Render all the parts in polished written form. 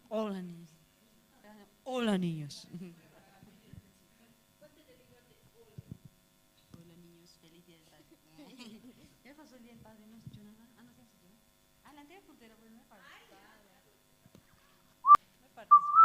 Hola, niños. Hola, niños. Hola, niños. Feliz día del padre. ¿Ya pasó el día del padre? ¿No has hecho nada? Ah, no se has hecho nada. Ah, la anterior portera, pues no he participado. No he participado.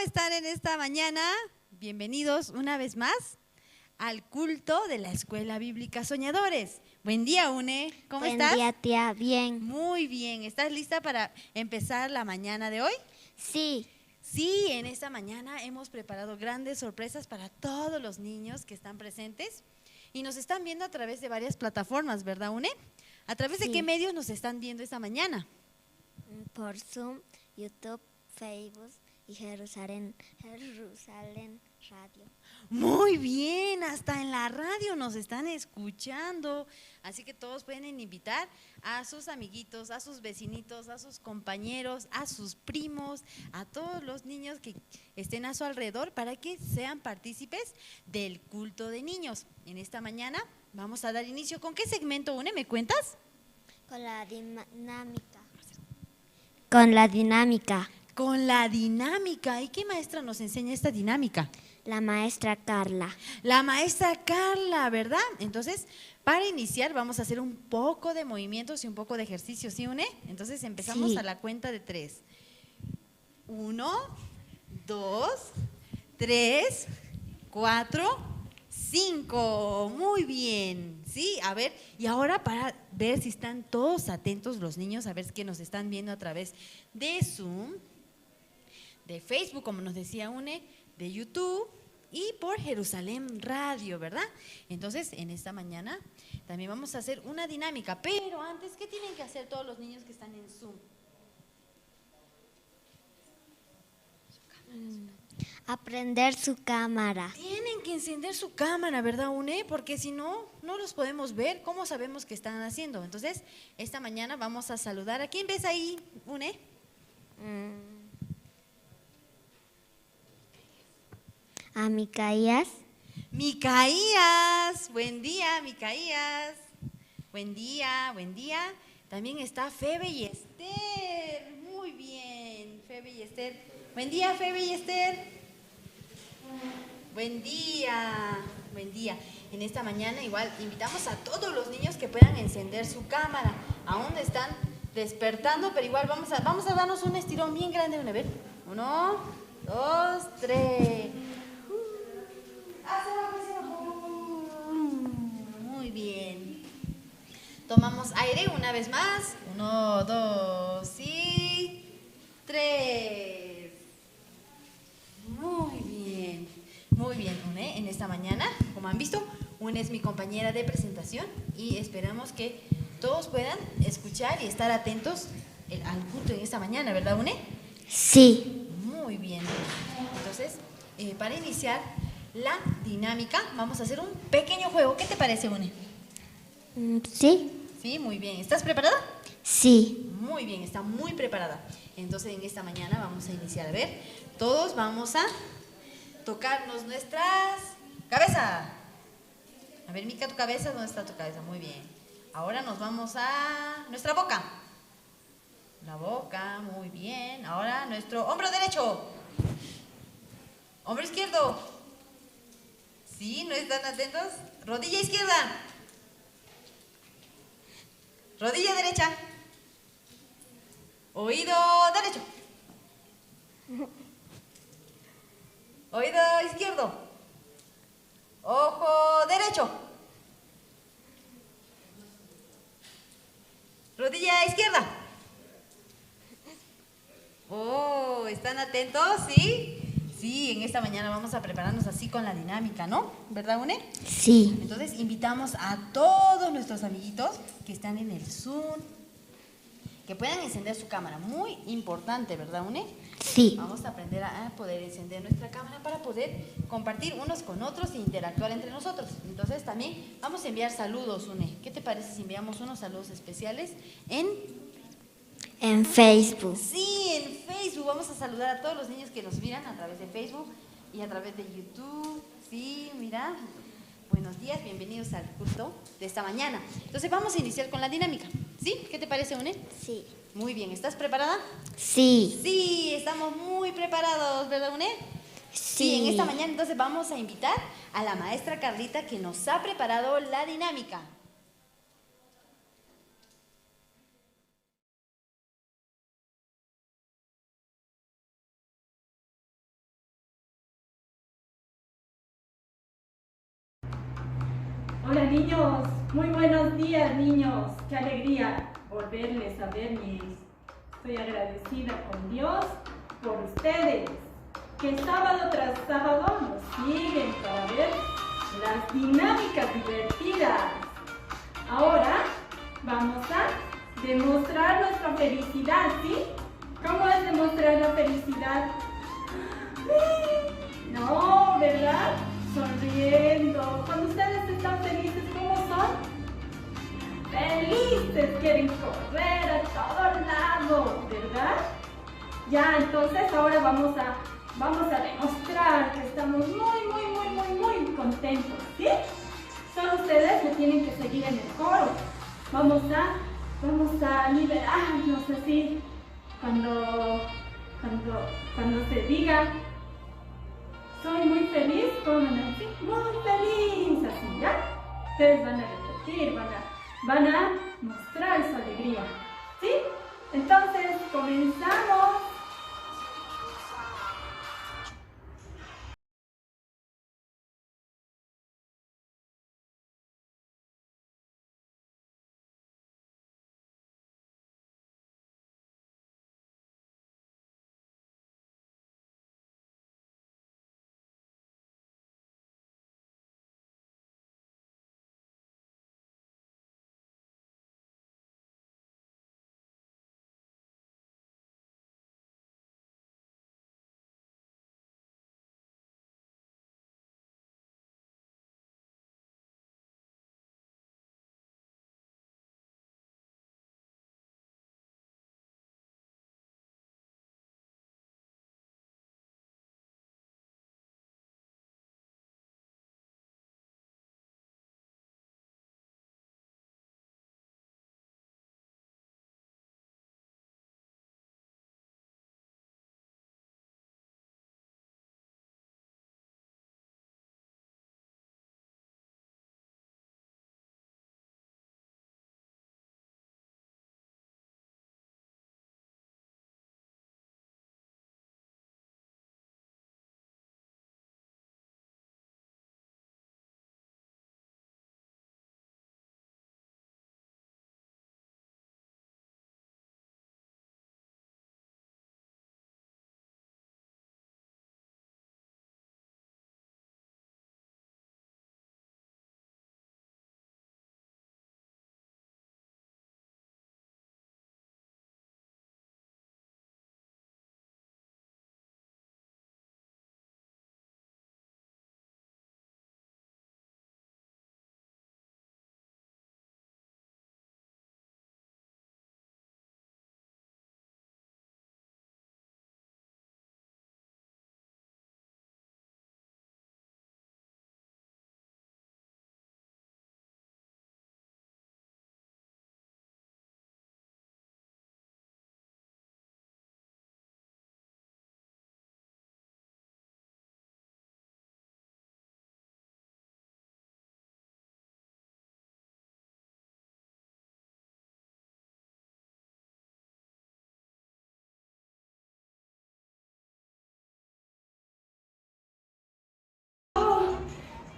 están en esta mañana? Bienvenidos una vez más al culto de la Escuela Bíblica Soñadores. Buen día, Une. ¿Cómo estás? Buen día, tía. Bien. Muy bien. ¿Estás lista para empezar la mañana de hoy? Sí. Sí, en esta mañana hemos preparado grandes sorpresas para todos los niños que están presentes y nos están viendo a través de varias plataformas, ¿verdad, Une? ¿A través de Sí. qué medios nos están viendo esta mañana? Por Zoom, YouTube, Facebook y Jerusalén Radio. Muy bien, hasta en la radio nos están escuchando, así que todos pueden invitar a sus amiguitos, a sus vecinitos, a sus compañeros, a sus primos, a todos los niños que estén a su alrededor para que sean partícipes del culto de niños. En esta mañana vamos a dar inicio. ¿Con qué segmento, Une? ¿Me cuentas? Con la dinámica. Con la dinámica. Con la dinámica. ¿Y qué maestra nos enseña esta dinámica? La maestra Carla. La maestra Carla, ¿verdad? Entonces, para iniciar vamos a hacer un poco de movimientos y un poco de ejercicio, ¿sí, Une? Entonces empezamos Sí. a la cuenta de 3. 1, 2, 3, 4, 5. Muy bien, ¿sí? A ver, y ahora para ver si están todos atentos los niños, a ver que nos están viendo a través de Zoom, de Facebook, como nos decía Une, de YouTube y por Jerusalén Radio, ¿verdad? Entonces, en esta mañana también vamos a hacer una dinámica, pero antes, ¿qué tienen que hacer todos los niños que están en Zoom? Aprender su cámara. Tienen que encender su cámara, ¿verdad, Une? Porque si no, no los podemos ver. ¿Cómo sabemos qué están haciendo? Entonces, esta mañana vamos a saludar. ¿A quién ves ahí, Une? A Micaías. Micaías, buen día, Micaías. Buen día, buen día. También está Febe y Esther. Muy bien, Febe y Esther. Buen día, Febe y Esther. Buen día, buen día. En esta mañana igual invitamos a todos los niños que puedan encender su cámara. Aún están despertando, pero igual vamos a darnos un estirón bien grande. A ver, 1, 2, 3. Muy bien. Tomamos aire una vez más. 1, 2 y 3. Muy bien. Muy bien, Une. En esta mañana, como han visto, Une es mi compañera de presentación y esperamos que todos puedan escuchar y estar atentos al culto en esta mañana, ¿verdad, Une? Sí. Muy bien. Entonces, para iniciar la dinámica, vamos a hacer un pequeño juego. ¿Qué te parece, Une? Sí. Sí, muy bien. ¿Estás preparada? Sí. Muy bien, está muy preparada. Entonces, en esta mañana vamos a iniciar. A ver, todos vamos a tocarnos nuestras cabezas. A ver, Mica, tu cabeza, ¿dónde está tu cabeza? Muy bien. Ahora nos vamos a nuestra boca. La boca, muy bien. Ahora nuestro hombro derecho. Hombro izquierdo. ¿Sí? ¿No están atentos? Rodilla izquierda. Rodilla derecha. Oído derecho. Oído izquierdo. Ojo derecho. Rodilla izquierda. Oh, ¿están atentos? ¿Sí? Sí, en esta mañana vamos a prepararnos así con la dinámica, ¿no? ¿Verdad, Une? Sí. Entonces invitamos a todos nuestros amiguitos que están en el Zoom, que puedan encender su cámara. Muy importante, ¿verdad, Une? Sí. Vamos a aprender a poder encender nuestra cámara para poder compartir unos con otros e interactuar entre nosotros. Entonces también vamos a enviar saludos, Une. ¿Qué te parece si enviamos unos saludos especiales En Facebook. Sí, en Facebook? Vamos a saludar a todos los niños que nos miran a través de Facebook y a través de YouTube. Sí, mira. Buenos días, bienvenidos al culto de esta mañana. Entonces vamos a iniciar con la dinámica. ¿Sí? ¿Qué te parece, Une? Sí. Muy bien, ¿estás preparada? Sí. Sí, estamos muy preparados, ¿verdad, Une? Sí, en esta mañana entonces vamos a invitar a la maestra Carlita que nos ha preparado la dinámica. niños, muy buenos días niños, qué alegría volverles a ver, estoy agradecida con Dios por ustedes, que sábado tras sábado nos siguen para ver las dinámicas divertidas. Ahora vamos a demostrar nuestra felicidad, ¿sí? ¿Cómo es demostrar la felicidad? No, ¿verdad? Sonriendo. Cuando ustedes están felices, ¿cómo son? Felices, quieren correr a todos lados, ¿verdad? Ya, entonces ahora vamos a demostrar que estamos muy contentos, ¿sí? Solo ustedes me tienen que seguir en el coro. Vamos a liberarnos así. Cuando se diga soy muy feliz, pongan así, muy feliz, así, ¿ya? Ustedes van a repetir, van a mostrar su alegría, ¿sí? Entonces, comenzamos.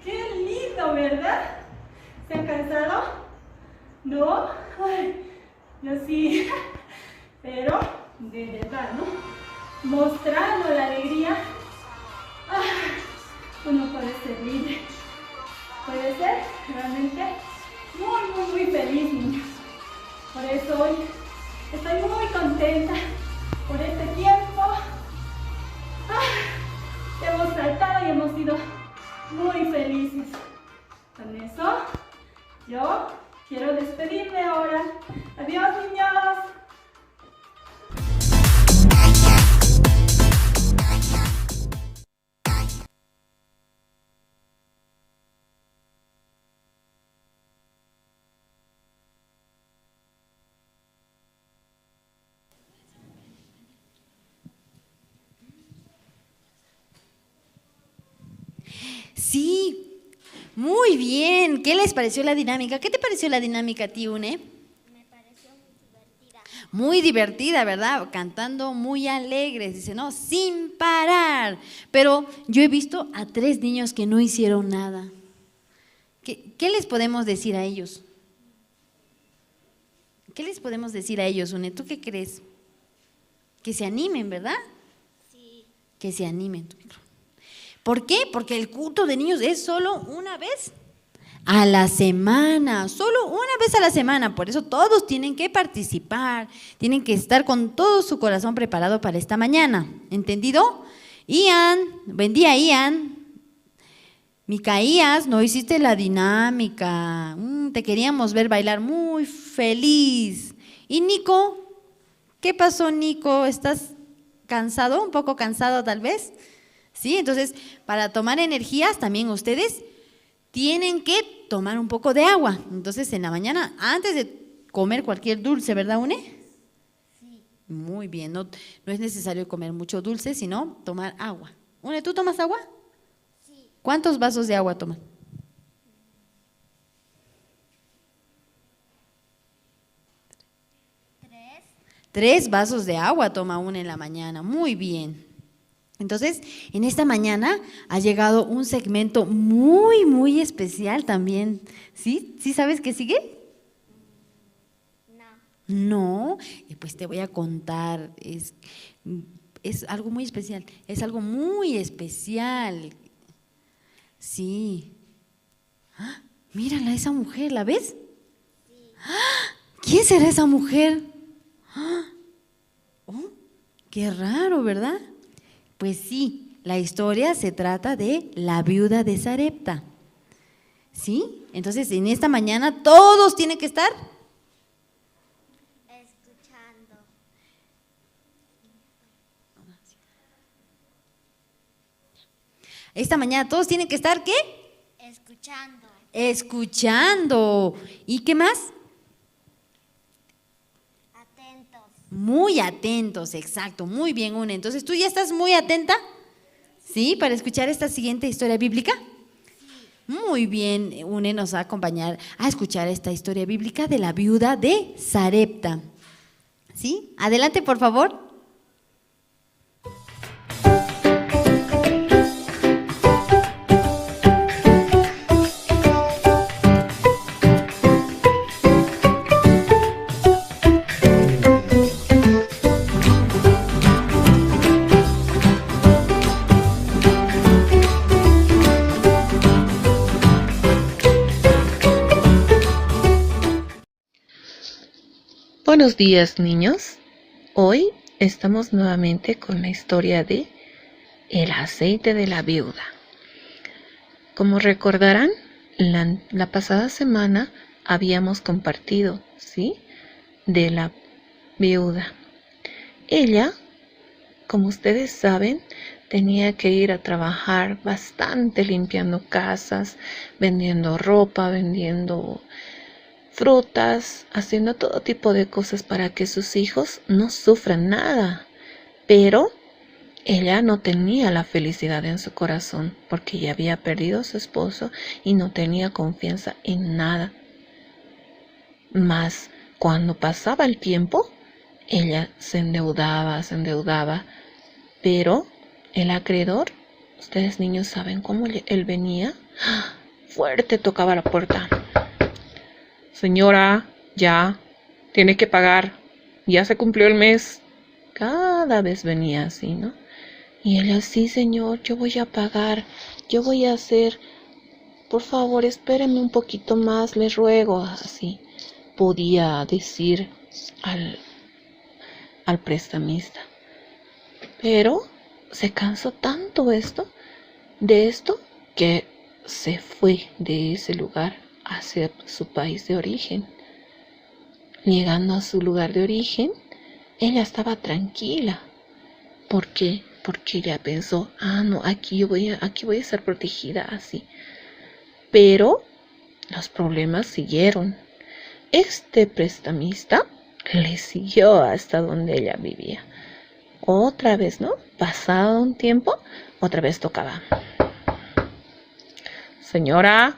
¡Qué lindo!, ¿verdad? ¿Se han cansado? ¿No? Ay, yo sí. Pero, de verdad, ¿no? Mostrando la alegría, uno puede ser libre. Puede ser realmente muy feliz, niños. Por eso hoy estoy muy contenta por este tiempo. Hemos saltado y hemos sido muy felices. Con eso, yo quiero despedirme ahora. Adiós, niños. Sí, muy bien. ¿Qué les pareció la dinámica? ¿Qué te pareció la dinámica a ti, Une? Me pareció muy divertida. Muy divertida, ¿verdad? Cantando muy alegres, dice, no, sin parar. Pero yo he visto a 3 niños que no hicieron nada. ¿Qué les podemos decir a ellos? ¿Qué les podemos decir a ellos, Une? ¿Tú qué crees? Que se animen, ¿verdad? Sí. Que se animen. ¿Por qué? Porque el culto de niños es solo una vez a la semana, solo una vez a la semana. Por eso todos tienen que participar, tienen que estar con todo su corazón preparado para esta mañana. ¿Entendido? Ian, buen día, Ian. Micaías, no hiciste la dinámica. Te queríamos ver bailar muy feliz. Y Nico, ¿qué pasó, Nico? ¿Estás cansado? ¿Un poco cansado tal vez? Sí, entonces para tomar energías también ustedes tienen que tomar un poco de agua. Entonces en la mañana, antes de comer cualquier dulce, ¿verdad, Une? Sí. Muy bien, no es necesario comer mucho dulce, sino tomar agua. Une, ¿tú tomas agua? Sí. ¿Cuántos vasos de agua toman? 3 vasos de agua toma Une en la mañana. Muy bien. Entonces, en esta mañana ha llegado un segmento muy, muy especial también. ¿Sí? ¿Sí sabes qué sigue? No, pues te voy a contar. Es algo muy especial. Es algo muy especial. Sí. ¡Ah! Mírala, esa mujer, ¿la ves? Sí. ¡Ah! ¿Quién será esa mujer? ¡Ah! Oh, qué raro, ¿verdad? Pues sí, la historia se trata de la viuda de Sarepta. ¿Sí? Entonces, en esta mañana todos tienen que estar Escuchando. Esta mañana todos tienen que estar, ¿qué? Escuchando. Escuchando. ¿Y qué más? Atentos. Muy atentos, exacto. Muy bien, Une. Entonces, ¿tú ya estás muy atenta? ¿Sí? Para escuchar esta siguiente historia bíblica. Muy bien, Une nos va a acompañar a escuchar esta historia bíblica de la viuda de Sarepta. ¿Sí? Adelante, por favor. Buenos días, niños. Hoy estamos nuevamente con la historia de el aceite de la viuda. Como recordarán, la pasada semana habíamos compartido, ¿sí?, de la viuda. Ella, como ustedes saben, tenía que ir a trabajar bastante limpiando casas, vendiendo ropa, vendiendo frutas, haciendo todo tipo de cosas para que sus hijos no sufran nada. Pero ella no tenía la felicidad en su corazón porque ya había perdido a su esposo y no tenía confianza en nada. Mas cuando pasaba el tiempo, ella se endeudaba, pero el acreedor, ustedes niños saben cómo él venía, fuerte tocaba la puerta. Señora, ya, tiene que pagar, ya se cumplió el mes. Cada vez venía así, ¿no? Y ella, sí, señor, yo voy a pagar, yo voy a hacer, por favor, espéreme un poquito más, les ruego, así podía decir al prestamista. Pero se cansó tanto de esto, que se fue de ese lugar hacia su país de origen. Llegando a su lugar de origen, ella estaba tranquila. ¿Por qué? Porque ella pensó, no, aquí voy a estar protegida así. Pero los problemas siguieron. Este prestamista le siguió hasta donde ella vivía. Otra vez, ¿no? Pasado un tiempo, otra vez tocaba. Señora.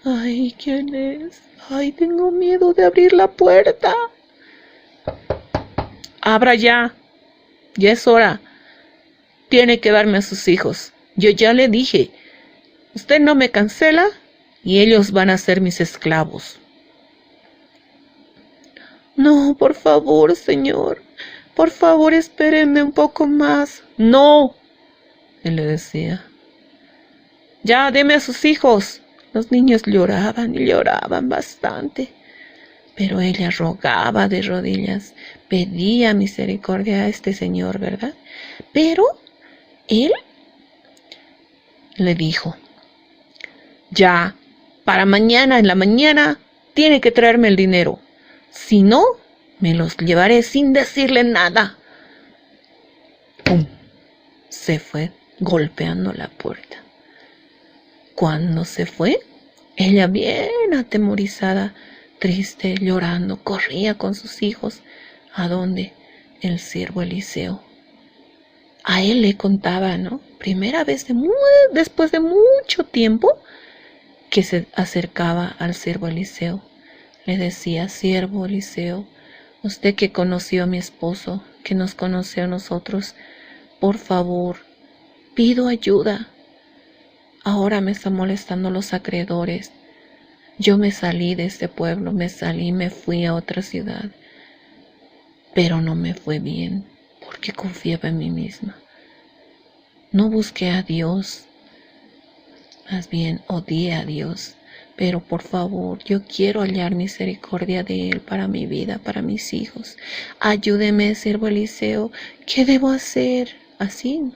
Ay, ¿quién es? Ay, tengo miedo de abrir la puerta. Abra ya. Ya es hora. Tiene que darme a sus hijos. Yo ya le dije. Usted no me cancela, y ellos van a ser mis esclavos. No, por favor, señor, por favor, espérenme un poco más. No, él le decía. Ya, deme a sus hijos. Los niños lloraban y lloraban bastante, pero ella rogaba de rodillas, pedía misericordia a este señor, ¿verdad? Pero él le dijo, ya, para mañana en la mañana tiene que traerme el dinero. Si no, me los llevaré sin decirle nada. ¡Pum! Se fue golpeando la puerta. Cuando se fue, ella bien atemorizada, triste, llorando, corría con sus hijos. ¿A dónde? El siervo Eliseo. A él le contaba, ¿no? Primera vez después de mucho tiempo que se acercaba al siervo Eliseo. Le decía, siervo Eliseo, usted que conoció a mi esposo, que nos conoció a nosotros, por favor, pido ayuda. Ahora me están molestando los acreedores. Yo me salí de este pueblo, me fui a otra ciudad, pero no me fue bien porque confiaba en mí misma. No busqué a Dios, más bien odié a Dios, pero por favor, yo quiero hallar misericordia de Él para mi vida, para mis hijos. Ayúdeme, siervo Eliseo, ¿qué debo hacer? Así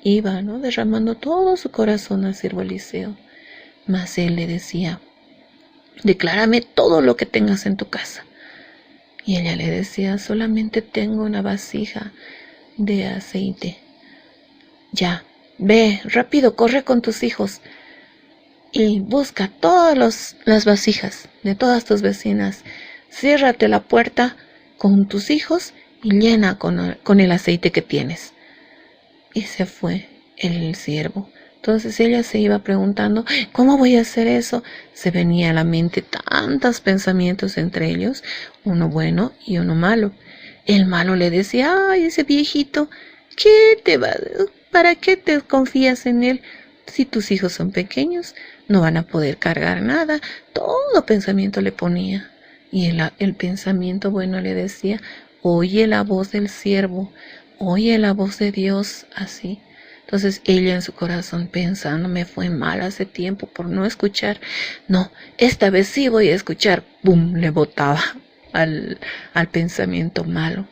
iba, ¿no? Derramando todo su corazón al siervo Eliseo. Mas él le decía, declárame todo lo que tengas en tu casa. Y ella le decía, solamente tengo una vasija de aceite. Ya, ve, rápido, corre con tus hijos y busca todas las vasijas de todas tus vecinas. Ciérrate la puerta con tus hijos y llena con el aceite que tienes. Y se fue el siervo. Entonces ella se iba preguntando, ¿cómo voy a hacer eso? Se venía a la mente tantos pensamientos, entre ellos uno bueno y uno malo. El malo le decía, ay, ese viejito, ¿para qué te confías en él? Si tus hijos son pequeños, no van a poder cargar nada. Todo pensamiento le ponía. Y el pensamiento bueno le decía, oye la voz del siervo, oye la voz de Dios, así. Entonces ella en su corazón pensando, me fue mal hace tiempo por no escuchar. No, esta vez sí voy a escuchar. ¡Bum! Le botaba al pensamiento malo.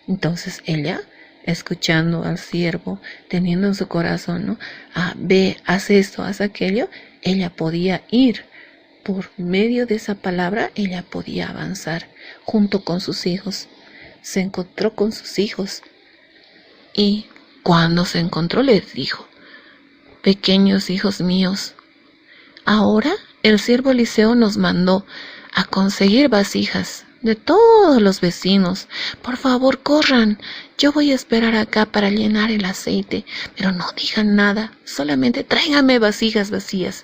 Entonces ella, escuchando al siervo, teniendo en su corazón, ¿no? Ve, haz esto, haz aquello. Ella podía ir. Por medio de esa palabra, ella podía avanzar junto con sus hijos. Se encontró con sus hijos. Y cuando se encontró les dijo, pequeños hijos míos, ahora el siervo Eliseo nos mandó a conseguir vasijas de todos los vecinos. Por favor, corran, yo voy a esperar acá para llenar el aceite, pero no digan nada, solamente tráiganme vasijas vacías.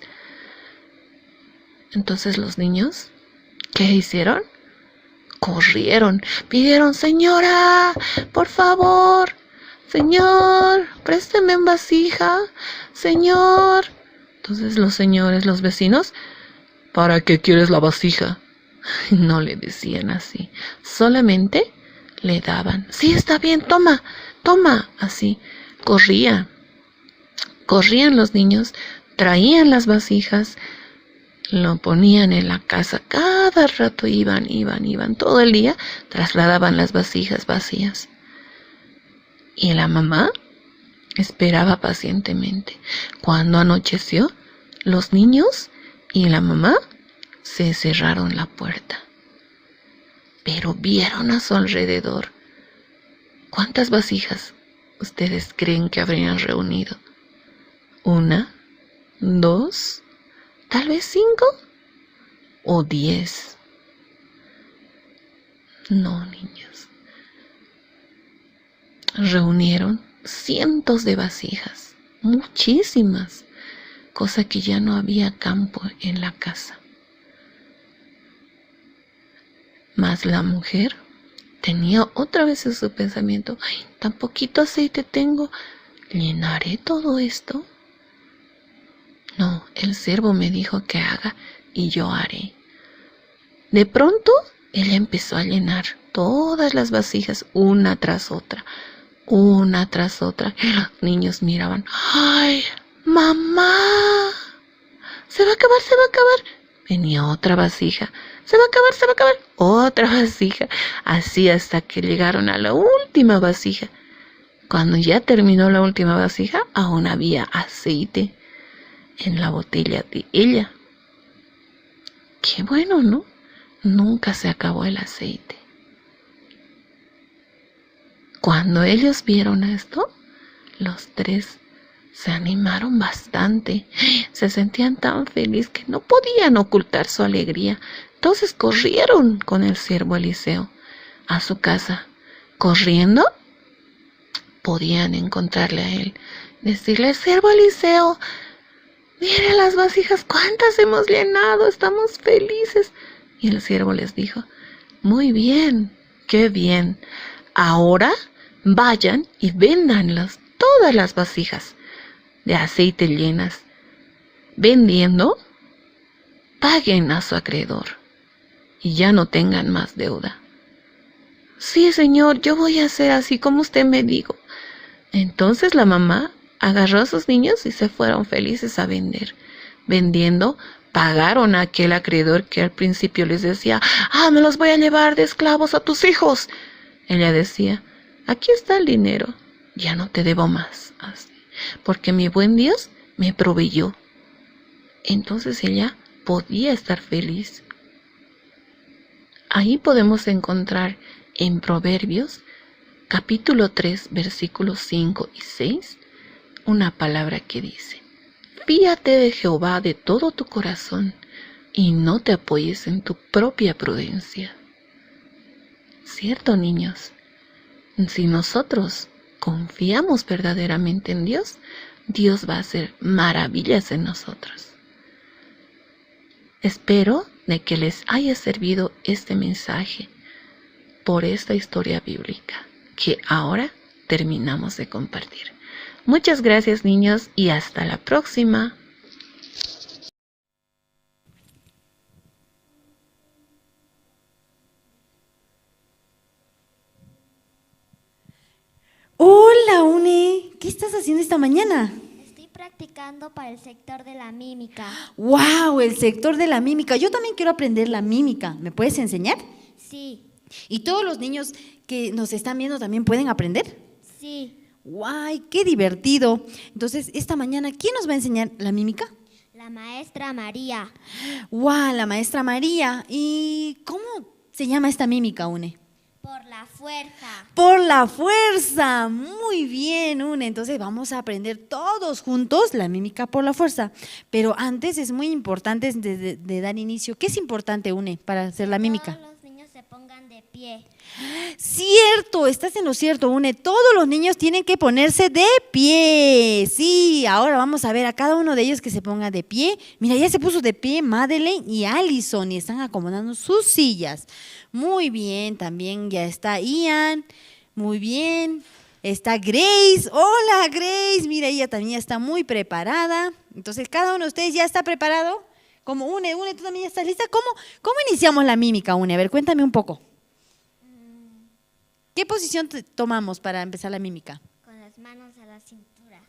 Entonces los niños, ¿qué hicieron? Corrieron, pidieron, señora, por favor, señor, présteme una vasija, señor. Entonces los señores, los vecinos, ¿para qué quieres la vasija? No le decían así, solamente le daban, sí, está bien, toma, así. Corrían los niños, traían las vasijas, lo ponían en la casa, cada rato iban, todo el día trasladaban las vasijas vacías. Y la mamá esperaba pacientemente. Cuando anocheció, los niños y la mamá se cerraron la puerta. Pero vieron a su alrededor. ¿Cuántas vasijas ustedes creen que habrían reunido? 1, 2, tal vez 5 o 10. No, niños. Reunieron cientos de vasijas, muchísimas, cosa que ya no había campo en la casa. Mas la mujer tenía otra vez en su pensamiento, ay, tan poquito aceite tengo, ¿llenaré todo esto? No, el ciervo me dijo que haga y yo haré. De pronto, ella empezó a llenar todas las vasijas una tras otra. Una tras otra. Y los niños miraban. ¡Ay, mamá! ¡Se va a acabar, se va a acabar! Venía otra vasija. ¡Se va a acabar, se va a acabar! Otra vasija. Así hasta que llegaron a la última vasija. Cuando ya terminó la última vasija, aún había aceite en la botella de ella. Qué bueno, ¿no? Nunca se acabó el aceite. Cuando ellos vieron esto, los tres se animaron bastante. Se sentían tan felices que no podían ocultar su alegría. Entonces corrieron con el siervo Eliseo a su casa. Corriendo, podían encontrarle a él. Decirle: siervo Eliseo, mire las vasijas, cuántas hemos llenado, estamos felices. Y el siervo les dijo: muy bien, qué bien. Ahora vayan y véndanlas todas las vasijas de aceite llenas. Vendiendo, paguen a su acreedor y ya no tengan más deuda. Sí, señor, yo voy a hacer así como usted me dijo. Entonces la mamá agarró a sus niños y se fueron felices a vender. Vendiendo, pagaron a aquel acreedor que al principio les decía: me los voy a llevar de esclavos a tus hijos. Ella decía: aquí está el dinero, ya no te debo más, porque mi buen Dios me proveyó. Entonces ella podía estar feliz. Ahí podemos encontrar en Proverbios, capítulo 3, versículos 5 y 6, una palabra que dice: fíate de Jehová de todo tu corazón y no te apoyes en tu propia prudencia. ¿Cierto, niños? Si nosotros confiamos verdaderamente en Dios, Dios va a hacer maravillas en nosotros. Espero de que les haya servido este mensaje por esta historia bíblica que ahora terminamos de compartir. Muchas gracias, niños, y hasta la próxima. Hola, Une. ¿Qué estás haciendo esta mañana? Estoy practicando para el sector de la mímica. ¡Wow! El sector de la mímica. Yo también quiero aprender la mímica. ¿Me puedes enseñar? Sí. ¿Y todos los niños que nos están viendo también pueden aprender? Sí. ¡Guay! ¡Qué divertido! Entonces, esta mañana, ¿quién nos va a enseñar la mímica? La maestra María. ¡Guau! La maestra María. ¿Y cómo se llama esta mímica, Une? Por la fuerza. ¡Por la fuerza! Muy bien, Une. Entonces vamos a aprender todos juntos la mímica por la fuerza. Pero antes es muy importante de dar inicio. ¿Qué es importante, Une, para hacer la mímica? Todos los niños se pongan de pie. Cierto, estás en lo cierto, Une. Todos los niños tienen que ponerse de pie. Sí, ahora vamos a ver a cada uno de ellos que se ponga de pie. Mira, ya se puso de pie Madeleine y Allison y están acomodando sus sillas. Muy bien, también ya está Ian. Muy bien. Está Grace. Hola, Grace. Mira, ella también ya está muy preparada. Entonces, cada uno de ustedes ya está preparado. Como Une, ¿tú también ya estás lista? ¿Cómo iniciamos la mímica, Une? A ver, cuéntame un poco. ¿Qué posición tomamos para empezar la mímica? Con las manos a la cintura.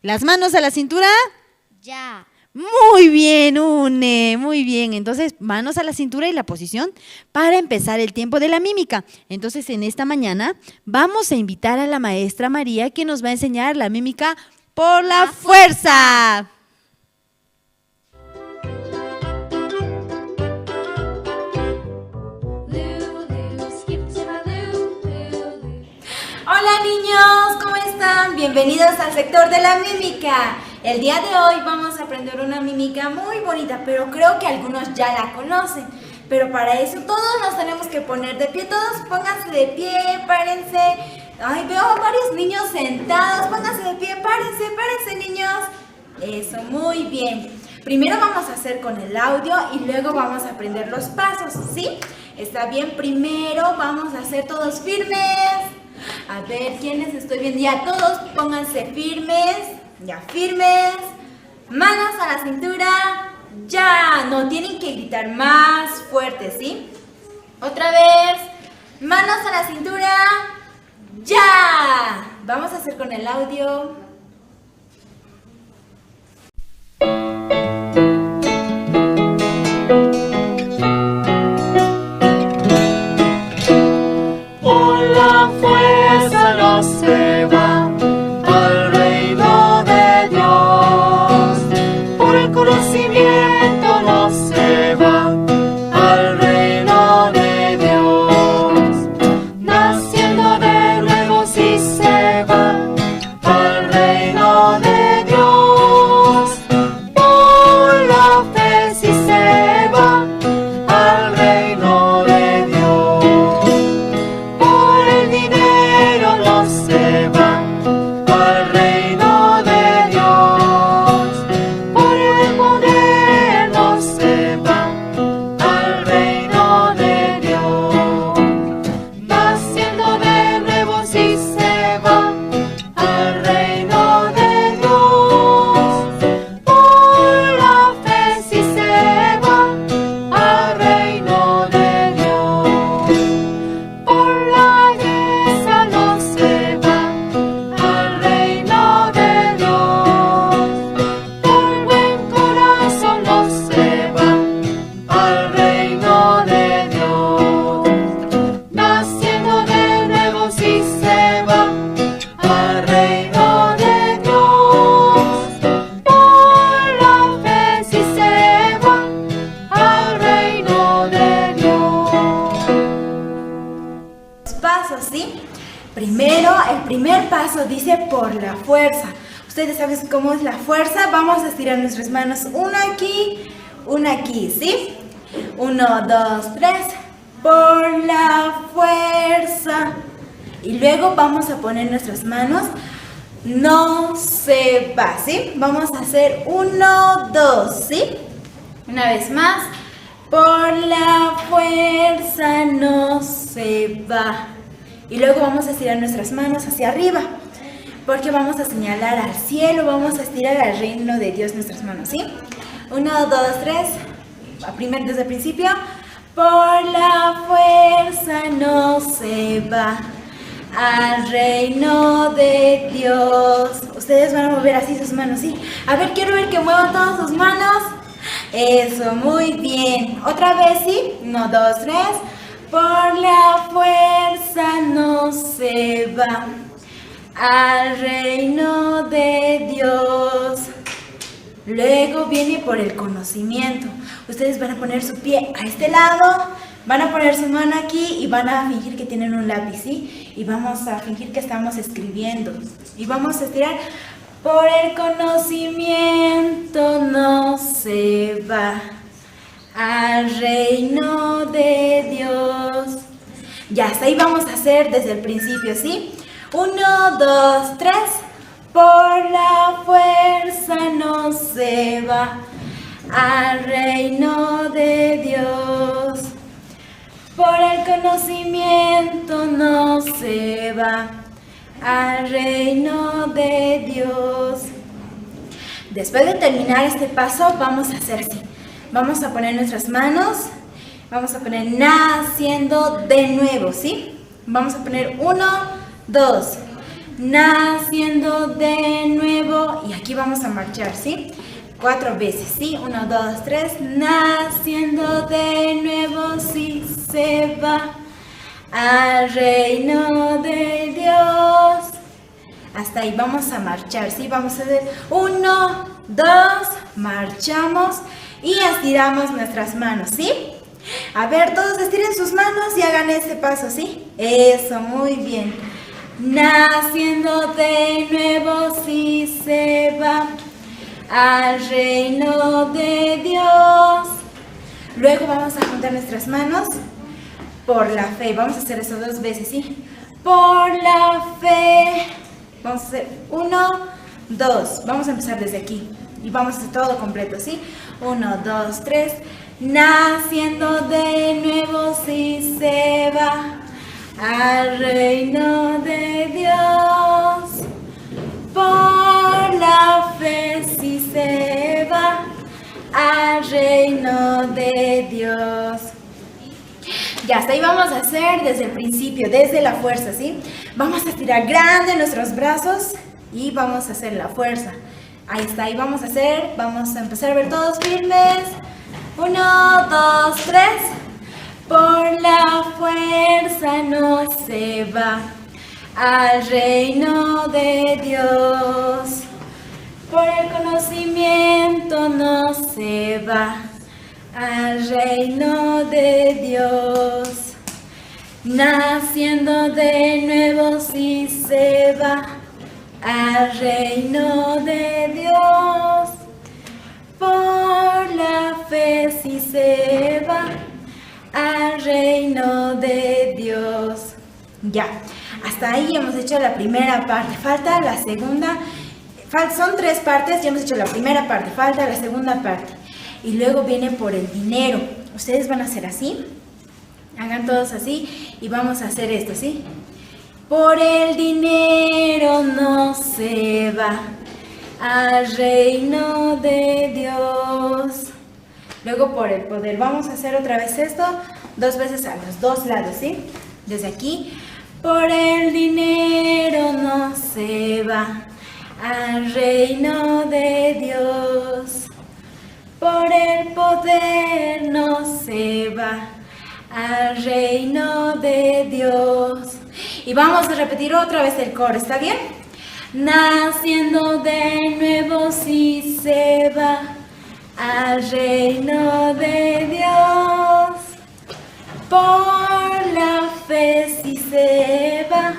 ¿Las manos a la cintura? Ya. Muy bien, Une, muy bien. Entonces, manos a la cintura y la posición para empezar el tiempo de la mímica. Entonces, en esta mañana vamos a invitar a la maestra María que nos va a enseñar la mímica por la fuerza. Hola niños, ¿cómo están? Bienvenidos al sector de la mímica. El día de hoy vamos a aprender una mímica muy bonita, pero creo que algunos ya la conocen. Pero para eso todos nos tenemos que poner de pie, todos pónganse de pie, párense. Ay, veo a varios niños sentados, pónganse de pie, párense niños. Eso, muy bien. Primero vamos a hacer con el audio y luego vamos a aprender los pasos, ¿sí? Está bien, primero vamos a hacer todos firmes. A ver, ¿quiénes estoy viendo? Ya todos pónganse firmes, ya firmes. Manos a la cintura. Ya. No tienen que gritar más fuerte, ¿sí? Otra vez. Manos a la cintura. Ya. Vamos a hacer con el audio. Por la fuerza no se va al reino de Dios, por el conocimiento no se va al reino de Dios, naciendo de nuevo sí se va al reino de Dios, por la fe sí se va al reino de Dios. Por el dinero no se va al reino de Dios, por el poder no se va al reino de Dios, naciendo de nuevo sí se va al reino de Dios, por la fe sí se va al reino de Dios. Por la belleza no se va al reino de Dios, por buen corazón no se va al reino de Dios, naciendo de nuevo sí se va al reino de Dios, por la fe sí se va al reino de Dios. Pasos, ¿sí? Primero, el primer paso dice por la fuerza. Ustedes saben cómo es la fuerza. Vamos a estirar nuestras manos, una aquí, ¿sí? 1, 2, 3. Por la fuerza. Y luego vamos a poner nuestras manos. No se va, ¿sí? Vamos a hacer 1, 2, ¿sí? Una vez más. Por la fuerza no se va. Y luego vamos a estirar nuestras manos hacia arriba, porque vamos a señalar al cielo, vamos a estirar al reino de Dios nuestras manos, ¿sí? 1, 2, 3. Desde el principio. Por la fuerza no se va al reino de Dios. Ustedes van a mover así sus manos, ¿sí? A ver, quiero ver que muevan todas sus manos. Eso, muy bien. Otra vez, ¿sí? 1, 2, 3. Por la fuerza no se va al reino de Dios. Luego viene por el conocimiento. Ustedes van a poner su pie a este lado, van a poner su mano aquí y van a fingir que tienen un lápiz, ¿sí? Y vamos a fingir que estamos escribiendo. Y vamos a estirar. Por el conocimiento no se va al reino de Dios. Ya, hasta ahí vamos a hacer desde el principio, ¿sí? 1, 2, 3. Por la fuerza no se va al reino de Dios. Por el conocimiento no se va al reino de Dios. Después de terminar este paso, vamos a hacer así. Vamos a poner nuestras manos. Vamos a poner naciendo de nuevo, ¿sí? Vamos a poner 1, 2. Naciendo de nuevo. Y aquí vamos a marchar, ¿sí? 4 veces, ¿sí? 1, 2, 3. Naciendo de nuevo, sí se va al reino de Dios. Hasta ahí vamos a marchar, ¿sí? Vamos a hacer 1, 2, marchamos y estiramos nuestras manos, ¿sí? A ver, todos estiren sus manos y hagan ese paso, ¿sí? Eso, muy bien. Naciendo de nuevo, sí se va al reino de Dios. Luego vamos a juntar nuestras manos por la fe. Vamos a hacer eso 2 veces, ¿sí? Por la fe. Vamos a hacer 1, 2. Vamos a empezar desde aquí. Y vamos a hacer todo completo, ¿sí? 1, 2, 3. Naciendo de nuevo, sí se va al reino de Dios. Por la fe, sí se reino de Dios. Ya, hasta ahí vamos a hacer desde el principio, desde la fuerza, ¿sí? Vamos a estirar grande nuestros brazos y vamos a hacer la fuerza. Ahí está, ahí vamos a empezar a ver todos firmes. 1, 2, 3. Por la fuerza no se va al reino de Dios. Por el conocimiento no se va al reino de Dios. Naciendo de nuevo sí se va al reino de Dios. Por la fe sí se va al reino de Dios. Ya, hasta ahí hemos hecho la primera parte. Falta la segunda. Son 3 partes, ya hemos hecho la primera parte. Falta la segunda parte. Y luego viene por el dinero. Ustedes van a hacer así. Hagan todos así. Y vamos a hacer esto, ¿sí? Por el dinero no se va al reino de Dios. Luego por el poder. Vamos a hacer otra vez esto 2 veces a los 2 lados, ¿sí? Desde aquí. Por el dinero no se va al reino de Dios. Por el poder no se va al reino de Dios. Y vamos a repetir otra vez el coro, ¿está bien? Naciendo de nuevo sí se va al reino de Dios. Por la fe sí se va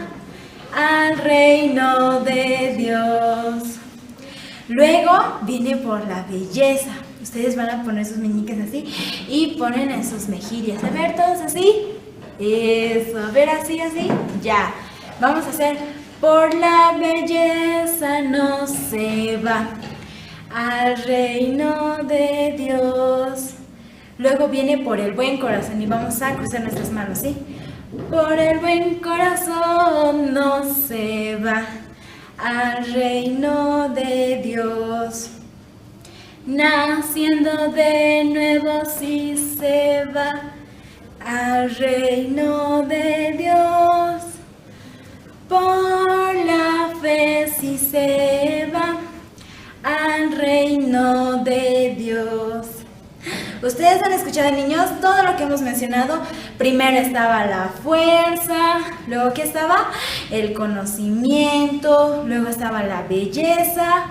al reino de Dios. Luego viene por la belleza. Ustedes van a poner sus meñiques así y ponen en sus mejillas. A ver, todos así. Eso, a ver, así, así. Ya. Vamos a hacer por la belleza no se va al reino de Dios. Luego viene por el buen corazón y vamos a cruzar nuestras manos, ¿sí? Por el buen corazón no se va al reino de Dios. Naciendo de nuevo sí se va al reino de Dios. Por la fe sí se va al reino de Dios. Ustedes han escuchado, niños, todo lo que hemos mencionado. Primero estaba la fuerza, luego ¿qué estaba? El conocimiento, luego estaba la belleza,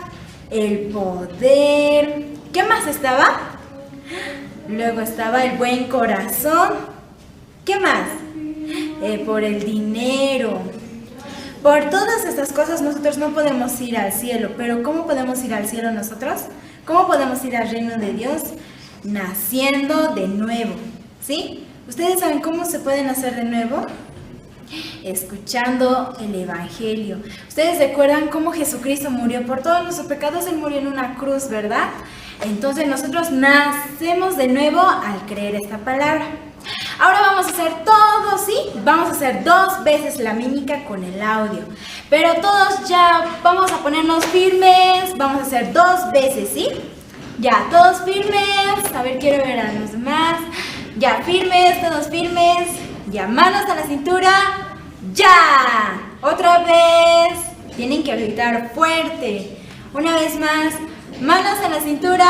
el poder. ¿Qué más estaba? Luego estaba el buen corazón. ¿Qué más? Por el dinero. Por todas estas cosas nosotros no podemos ir al cielo. Pero ¿cómo podemos ir al cielo nosotros? ¿Cómo podemos ir al reino de Dios? Naciendo de nuevo, ¿sí? ¿Ustedes saben cómo se pueden nacer de nuevo? Escuchando el Evangelio. ¿Ustedes recuerdan cómo Jesucristo murió por todos nuestros pecados? Él murió en una cruz, ¿verdad? Entonces nosotros nacemos de nuevo al creer esta palabra. Ahora vamos a hacer todo, ¿sí? Vamos a hacer 2 veces la mímica con el audio. Pero todos ya vamos a ponernos firmes. Vamos a hacer 2 veces, ¿sí? Ya, todos firmes. A ver, quiero ver a los demás. Ya, firmes, todos firmes. Ya, manos a la cintura. ¡Ya! Otra vez. Tienen que gritar fuerte. Una vez más. Manos a la cintura.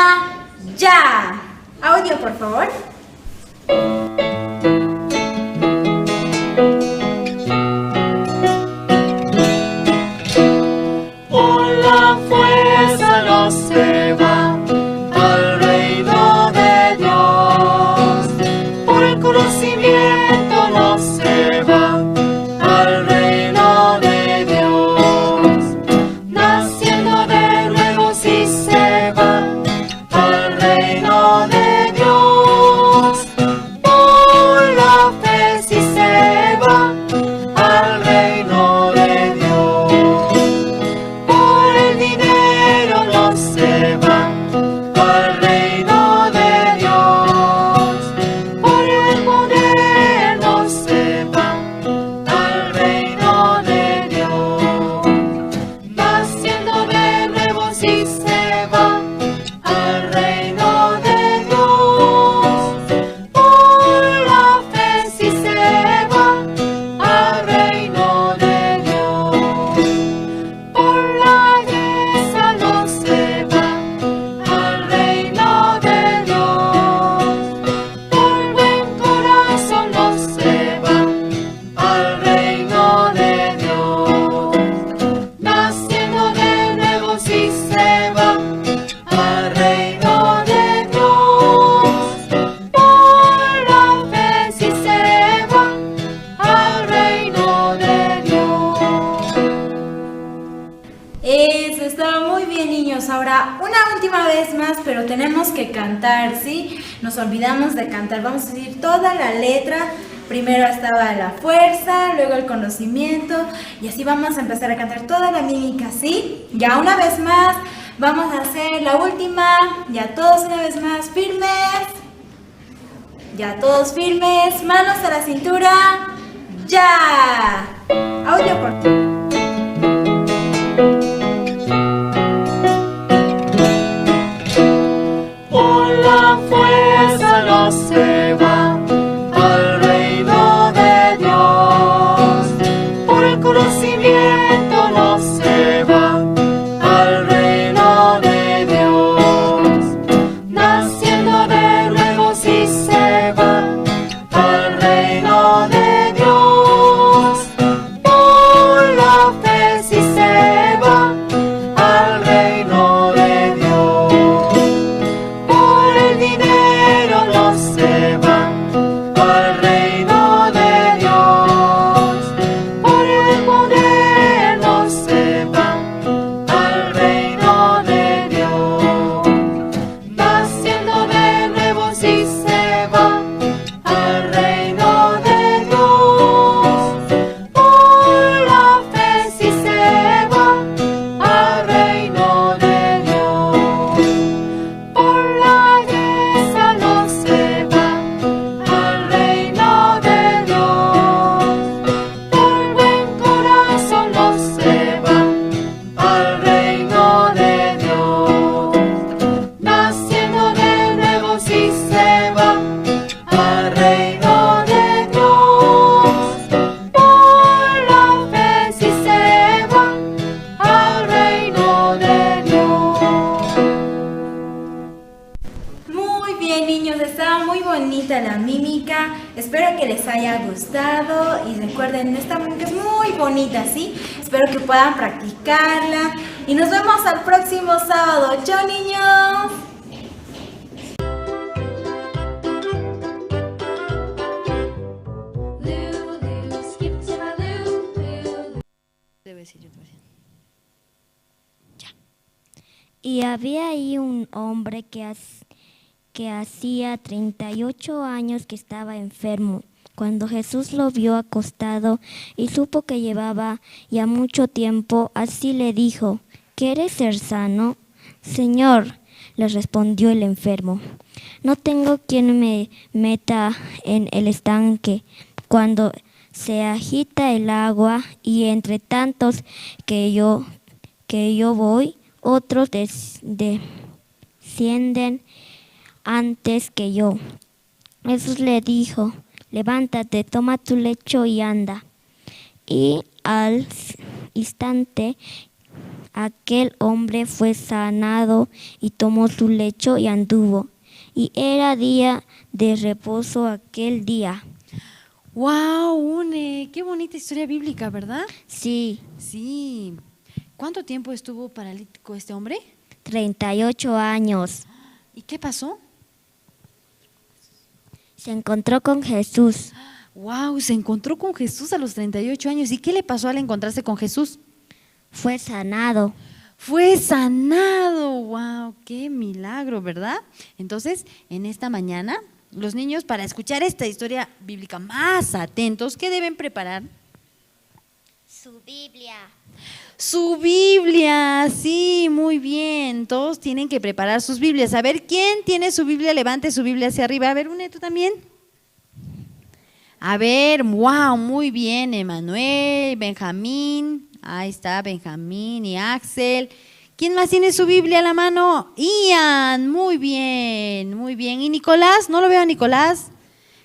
¡Ya! Audio, por favor. Por la fuerza no se va al reino de Dios. Por el conocimiento no se va al reino de Dios. Naciendo de nuevo sí se va al reino de Dios. más, pero tenemos que cantar, ¿sí? Nos olvidamos de cantar, vamos a decir toda la letra. Primero estaba la fuerza, luego el conocimiento, y así vamos a empezar a cantar toda la mímica, ¿sí? Ya una vez más, vamos a hacer la última, ya todos una vez más, firmes. Ya todos firmes, manos a la cintura, ya. Audio corto. Por la fuerza no se va al reino de Dios, por el conocimiento no se va al reino de Dios, naciendo de nuevo sí se va al reino de Dios, por la fe sí se va al reino de Dios, por el dinero no se va al reino de Dios, por el poder no se va al reino de Dios, naciendo de nuevo sí se va al reino de Dios, por la fe sí se va al reino de Dios, por la belleza no se va al reino de Dios, por buen corazón no se va al reino de Dios, naciendo de nuevo sí se va al reino de Dios, por la fe sí se va al reino de Dios. Muy bien, niños, estaba muy bonita la mímica. Espero que les haya gustado y recuerden, esta mímica es muy bonita, ¿sí? Espero que puedan practicarla y nos vemos al próximo sábado. ¡Chao, niños! Debe decir yo también. Y había ahí un hombre que hacía 38 años que estaba enfermo. Cuando Jesús lo vio acostado y supo que llevaba ya mucho tiempo, así le dijo: ¿Quieres ser sano? Señor, le respondió el enfermo, no tengo quien me meta en el estanque cuando se agita el agua, y entre tantos que yo voy, otros descienden antes que yo. Jesús le dijo: levántate, toma tu lecho y anda. Y al instante aquel hombre fue sanado y tomó su lecho y anduvo. Y era día de reposo aquel día. ¡Wow, Une! ¡Qué bonita historia bíblica!, ¿verdad? Sí, Sí. ¿Cuánto tiempo estuvo paralítico este hombre? 38 años. ¿Y qué pasó? Se encontró con Jesús. ¡Wow! Se encontró con Jesús a los 38 años. ¿Y qué le pasó al encontrarse con Jesús? Fue sanado. Fue sanado. ¡Wow! ¡Qué milagro!, ¿verdad? Entonces, en esta mañana, los niños, para escuchar esta historia bíblica más atentos, ¿qué deben preparar? Su Biblia. Su Biblia, sí, muy bien. Todos tienen que preparar sus Biblias. A ver, ¿quién tiene su Biblia? Levante su Biblia hacia arriba. A ver, Une, ¿tú también? A ver, wow, muy bien, Emanuel, Benjamín. Ahí está, Benjamín y Axel. ¿Quién más tiene su Biblia a la mano? Ian, muy bien, muy bien. ¿Y Nicolás? No lo veo a Nicolás.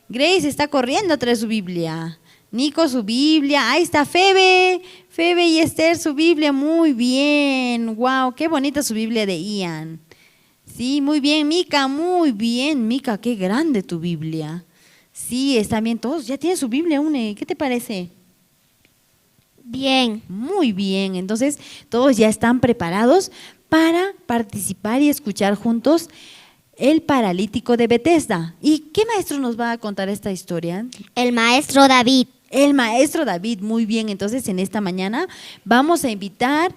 Grace está corriendo a traer su Biblia. Nico, su Biblia. Ahí está Febe. Febe y Esther, su Biblia. Muy bien. Wow, qué bonita su Biblia de Ian. Sí, muy bien. Mica, muy bien. Mica, qué grande tu Biblia. Sí, están bien todos. Ya tienen su Biblia, Une. ¿Qué te parece? Bien. Muy bien. Entonces, todos ya están preparados para participar y escuchar juntos el paralítico de Betesda. ¿Y qué maestro nos va a contar esta historia? El maestro David. El maestro David, muy bien. Entonces, en esta mañana vamos a invitar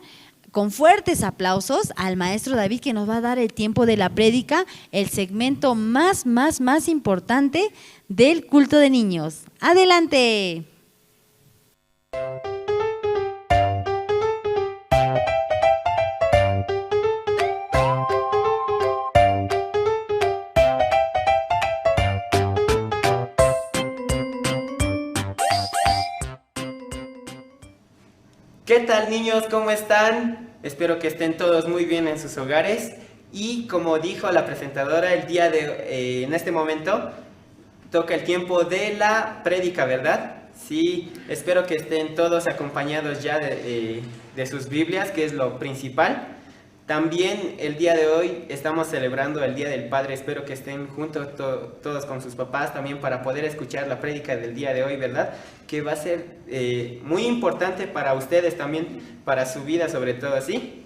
con fuertes aplausos al maestro David, que nos va a dar el tiempo de la prédica, el segmento más importante del culto de niños. ¡Adelante! ¿Qué tal, niños? ¿Cómo están? Espero que estén todos muy bien en sus hogares. Y como dijo la presentadora, el día de en este momento toca el tiempo de la prédica, ¿verdad? Sí, espero que estén todos acompañados ya de sus Biblias, que es lo principal. También el día de hoy estamos celebrando el Día del Padre. Espero que estén juntos todos con sus papás también para poder escuchar la prédica del día de hoy, ¿verdad? Que va a ser muy importante para ustedes también, para su vida sobre todo, ¿sí?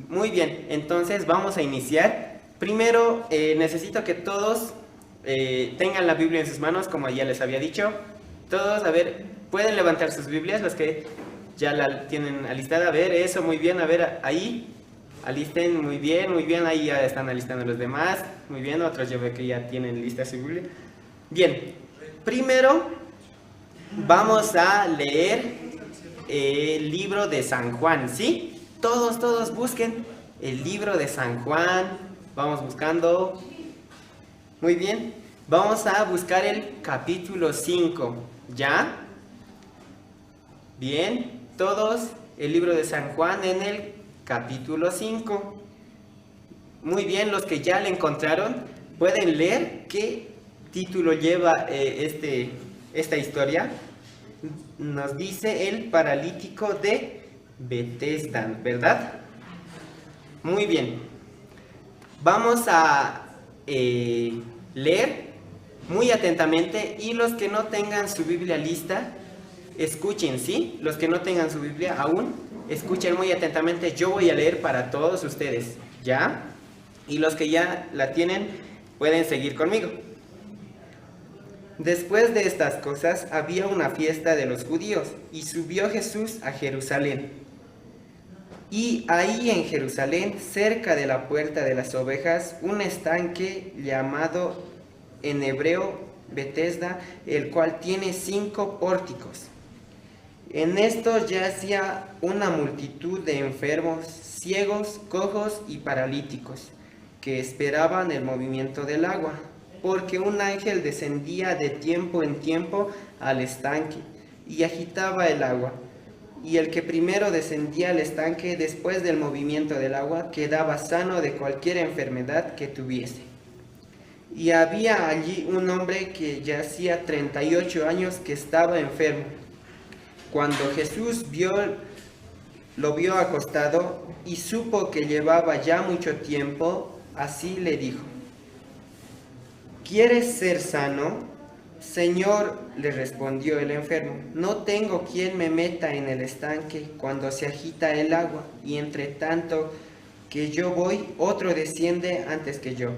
Muy bien, entonces vamos a iniciar. Primero necesito que todos tengan la Biblia en sus manos, como ya les había dicho. Todos, a ver, pueden levantar sus Biblias, los que ya la tienen alistada. A ver, eso, muy bien, a ver, ahí. Alisten, muy bien, ahí ya están alistando los demás. Muy bien, otros yo veo que ya tienen lista su Biblia. Bien, primero vamos a leer el libro de San Juan, ¿sí? Todos busquen el libro de San Juan. Vamos buscando. Muy bien, vamos a buscar el capítulo 5, ¿ya? Bien, todos el libro de San Juan en el capítulo 5. Muy bien, los que ya le encontraron, pueden leer qué título lleva esta historia. Nos dice el paralítico de Betesda, ¿verdad? Muy bien. Vamos a leer muy atentamente, y los que no tengan su Biblia lista, escuchen, ¿sí? Los que no tengan su Biblia aún, escuchen muy atentamente. Yo voy a leer para todos ustedes, ¿ya? Y los que ya la tienen, pueden seguir conmigo. Después de estas cosas, había una fiesta de los judíos, y subió Jesús a Jerusalén. Y ahí en Jerusalén, cerca de la puerta de las ovejas, un estanque llamado en hebreo Betesda, el cual tiene 5 pórticos. En estos yacía una multitud de enfermos, ciegos, cojos y paralíticos, que esperaban el movimiento del agua, porque un ángel descendía de tiempo en tiempo al estanque y agitaba el agua. Y el que primero descendía al estanque después del movimiento del agua quedaba sano de cualquier enfermedad que tuviese. Y había allí un hombre que yacía 38 años que estaba enfermo. Cuando Jesús lo vio acostado y supo que llevaba ya mucho tiempo, así le dijo: ¿quieres ser sano? Señor, le respondió el enfermo, no tengo quien me meta en el estanque cuando se agita el agua, y entre tanto que yo voy, otro desciende antes que yo.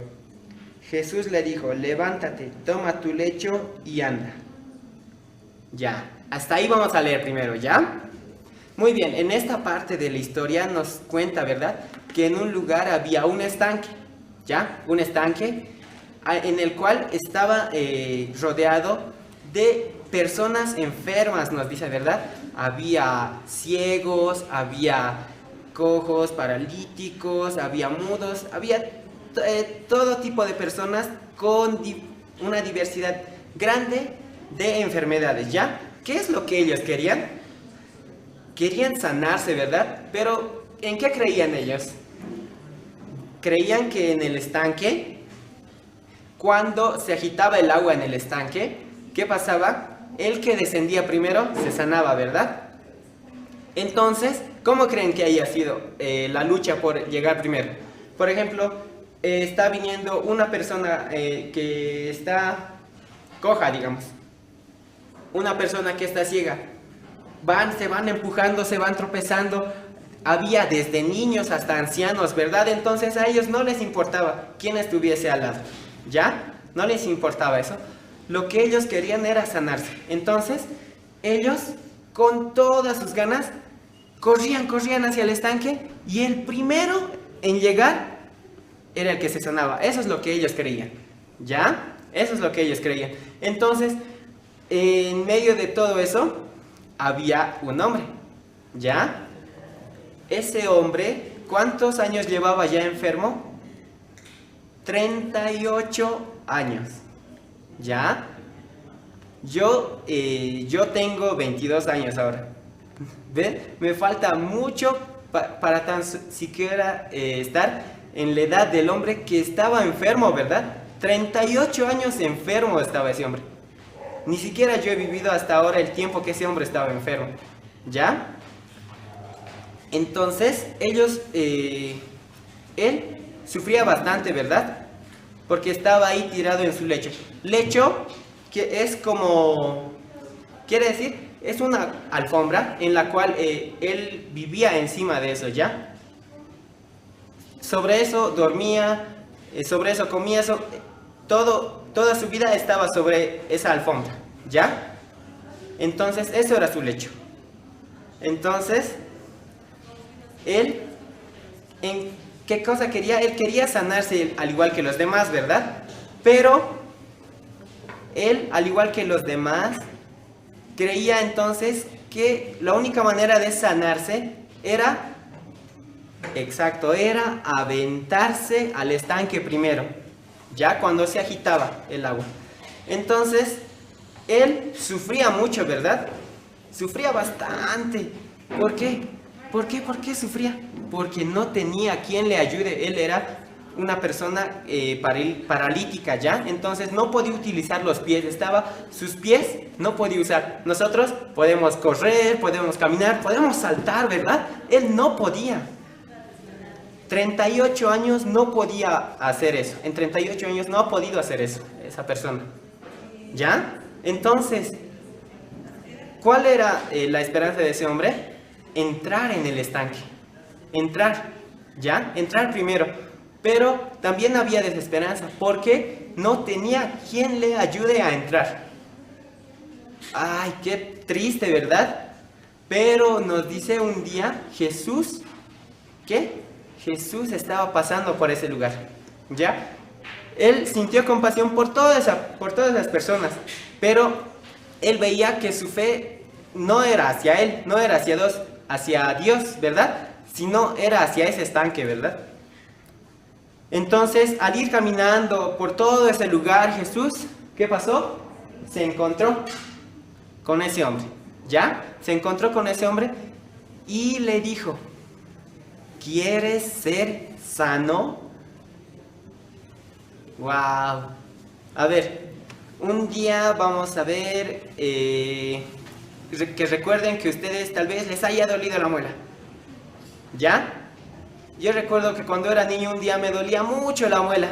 Jesús le dijo: levántate, toma tu lecho y anda. Ya, hasta ahí vamos a leer primero, ¿ya? Muy bien, en esta parte de la historia nos cuenta, ¿verdad?, que en un lugar había un estanque, ¿ya? Un estanque en el cual estaba rodeado de personas enfermas, nos dice, ¿verdad? Había ciegos, había cojos, paralíticos, había mudos, había todo tipo de personas con una diversidad grande de enfermedades, ¿ya? ¿Qué es lo que ellos querían? Querían sanarse, ¿verdad? Pero ¿en qué creían ellos? Creían que en el estanque, cuando se agitaba el agua en el estanque, ¿qué pasaba? El que descendía primero se sanaba, ¿verdad? Entonces, ¿cómo creen que haya sido la lucha por llegar primero? Por ejemplo, está viniendo una persona que está coja, digamos. Una persona que está ciega. Se van empujando, se van tropezando. Había desde niños hasta ancianos, ¿verdad? Entonces a ellos no les importaba quién estuviese al lado, ¿ya? No les importaba eso. Lo que ellos querían era sanarse. Entonces, ellos, con todas sus ganas, corrían hacia el estanque y el primero en llegar era el que se sanaba. Eso es lo que ellos creían, ¿ya? Eso es lo que ellos creían. Entonces, en medio de todo eso, había un hombre, ¿ya? Ese hombre, ¿cuántos años llevaba ya enfermo? 38 años, ¿ya? Yo tengo 22 años ahora. ¿Ven? Me falta mucho para tan siquiera estar en la edad del hombre que estaba enfermo, ¿verdad? 38 años enfermo estaba ese hombre. Ni siquiera yo he vivido hasta ahora el tiempo que ese hombre estaba enfermo, ¿ya? Entonces, él sufría bastante, ¿verdad? Porque estaba ahí tirado en su lecho. Lecho, que es como, quiere decir, es una alfombra en la cual él vivía encima de eso, ¿ya? Sobre eso dormía, sobre eso comía, toda su vida estaba sobre esa alfombra, ¿ya? Entonces, eso era su lecho. Entonces, él, ¿qué cosa quería? Él quería sanarse al igual que los demás, ¿verdad? Pero él, al igual que los demás, creía entonces que la única manera de sanarse era, era aventarse al estanque primero, ya cuando se agitaba el agua. Entonces, él sufría mucho, ¿verdad? Sufría bastante. ¿Por qué? ¿Por qué sufría? Porque no tenía quien le ayude. Él era una persona paralítica, ¿ya? Entonces no podía utilizar los pies. Sus pies no podía usar. Nosotros podemos correr, podemos caminar, podemos saltar, ¿verdad? Él no podía. 38 años no podía hacer eso. En 38 años no ha podido hacer eso, esa persona, ¿ya? Entonces, ¿cuál era la esperanza de ese hombre? Entrar en el estanque. Entrar, ¿ya? Entrar primero. Pero también había desesperanza porque no tenía quien le ayude a entrar. Ay, qué triste, ¿verdad? Pero nos dice un día Jesús, ¿qué? Jesús estaba pasando por ese lugar, ¿ya? Él sintió compasión por todas esas personas, pero él veía que su fe no era hacia él, no era hacia Dios, ¿verdad? Sino era hacia ese estanque, ¿verdad? Entonces, al ir caminando por todo ese lugar, Jesús, ¿qué pasó? Se encontró con ese hombre, ¿ya? Se encontró con ese hombre y le dijo, ¿quieres ser sano? ¡Wow! A ver, un día vamos a ver que recuerden que ustedes tal vez les haya dolido la muela, ¿ya? Yo recuerdo que cuando era niño un día me dolía mucho la muela.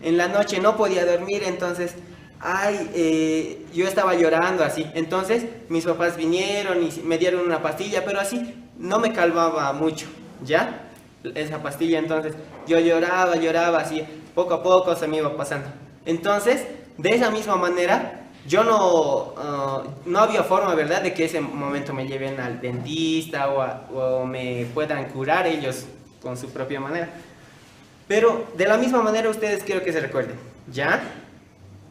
En la noche no podía dormir, entonces, yo estaba llorando así. Entonces, mis papás vinieron y me dieron una pastilla, pero así no me calmaba mucho, ¿ya? Esa pastilla, entonces, yo lloraba así, poco a poco se me iba pasando. Entonces, de esa misma manera, yo no había forma, ¿verdad?, de que ese momento me lleven al dentista o me puedan curar ellos con su propia manera. Pero de la misma manera ustedes quiero que se recuerden, ¿ya?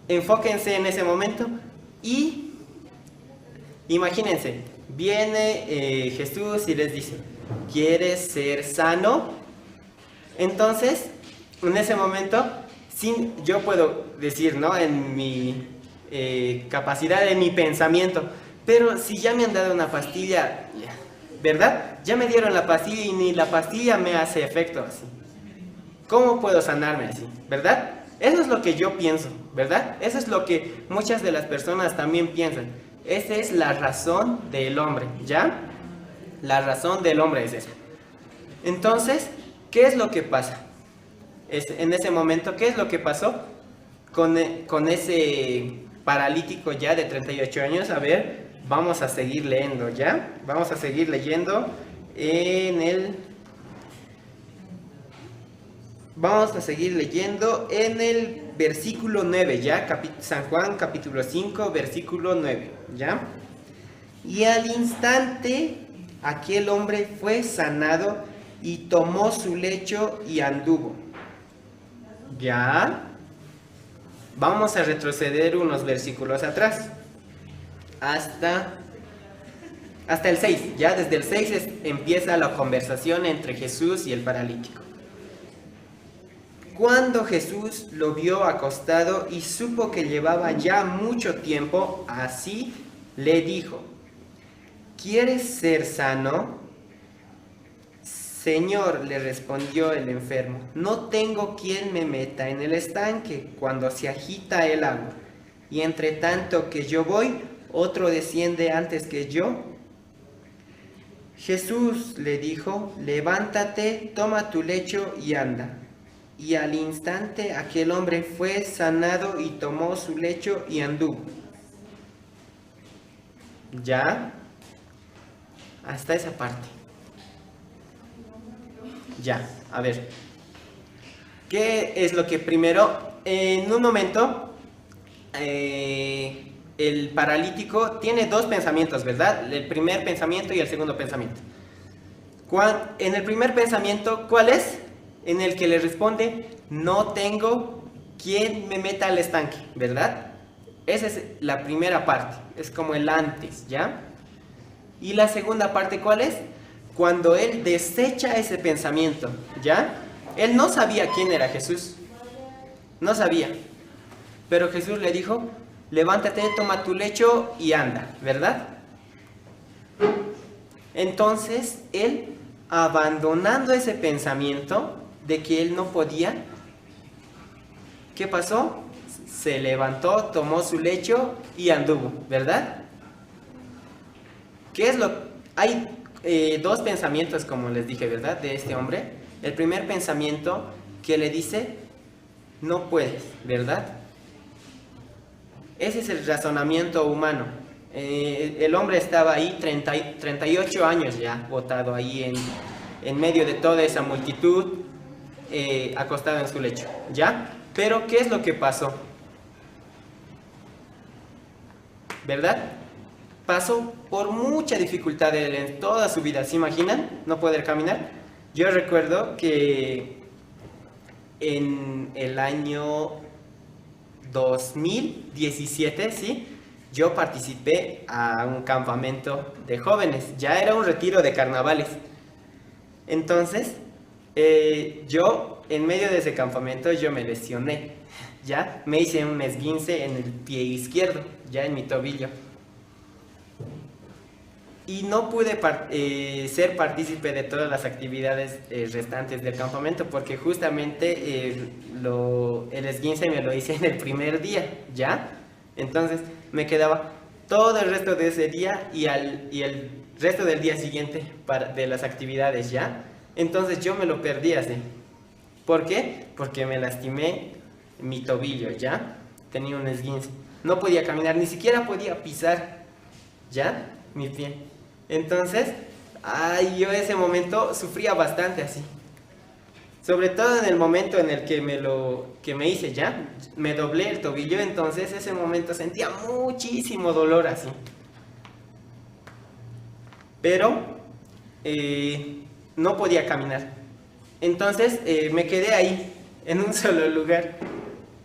Enfóquense en ese momento y imagínense, viene Jesús y les dice, ¿quieres ser sano? Entonces, en ese momento, yo puedo decir, ¿no?, en mi capacidad, en mi pensamiento, pero si ya me han dado una pastilla, ¿verdad? Ya me dieron la pastilla y ni la pastilla me hace efecto así. ¿Cómo puedo sanarme así? ¿Verdad? Eso es lo que yo pienso, ¿verdad? Eso es lo que muchas de las personas también piensan. Esa es la razón del hombre, ¿ya? La razón del hombre es esa. Entonces, ¿qué es lo que pasa? En ese momento, ¿qué es lo que pasó con ese paralítico ya de 38 años? A ver, vamos a seguir leyendo, ¿ya? Vamos a seguir leyendo Vamos a seguir leyendo en el versículo 9, ¿ya? San Juan capítulo 5, versículo 9, ¿ya? Y al instante aquel hombre fue sanado y tomó su lecho y anduvo. ¿Ya? Vamos a retroceder unos versículos atrás. Hasta el 6. Ya desde el 6 empieza la conversación entre Jesús y el paralítico. Cuando Jesús lo vio acostado y supo que llevaba ya mucho tiempo así, le dijo: ¿quieres ser sano? Señor, le respondió el enfermo, no tengo quien me meta en el estanque cuando se agita el agua, y entre tanto que yo voy, otro desciende antes que yo. Jesús le dijo: levántate, toma tu lecho y anda. Y al instante aquel hombre fue sanado y tomó su lecho y anduvo. ¿Ya? Hasta esa parte. Ya, a ver. ¿Qué es lo que primero? En un momento, el paralítico tiene dos pensamientos, ¿verdad? El primer pensamiento y el segundo pensamiento. En el primer pensamiento, ¿cuál es? En el que le responde: no tengo quien me meta al estanque, ¿verdad? Esa es la primera parte, es como el antes, ¿ya? Y la segunda parte, ¿cuál es? Cuando él desecha ese pensamiento, ¿ya? Él no sabía quién era Jesús, no sabía, pero Jesús le dijo: levántate, toma tu lecho y anda, ¿verdad? Entonces, él, abandonando ese pensamiento de que él no podía, ¿qué pasó? Se levantó, tomó su lecho y anduvo, ¿verdad? ¿Qué es lo? Hay dos pensamientos, como les dije, ¿verdad? De este hombre. El primer pensamiento que le dice: no puedes, ¿verdad? Ese es el razonamiento humano. El hombre estaba ahí 38 años ya, botado ahí en medio de toda esa multitud, acostado en su lecho, ¿ya? Pero ¿qué es lo que pasó? ¿Verdad? Pasó por mucha dificultad en toda su vida. ¿Se imaginan? No poder caminar. Yo recuerdo que en el año 2017, ¿sí?, yo participé a un campamento de jóvenes. Ya era un retiro de carnavales. Entonces, yo, en medio de ese campamento, yo me lesioné. Ya me hice un esguince en el pie izquierdo, ya en mi tobillo. Y no pude ser partícipe de todas las actividades restantes del campamento, porque justamente el esguince me lo hice en el primer día, ¿ya? Entonces me quedaba todo el resto de ese día y el resto del día siguiente de las actividades, ¿ya? Entonces yo me lo perdí así. ¿Por qué? Porque me lastimé mi tobillo, ¿ya? Tenía un esguince. No podía caminar, ni siquiera podía pisar, ¿ya?, mi pie. Entonces, yo ese momento sufría bastante así. Sobre todo en el momento en el que me hice, ¿ya? Me doblé el tobillo, entonces ese momento sentía muchísimo dolor así. Pero no podía caminar. Entonces me quedé ahí, en un solo lugar.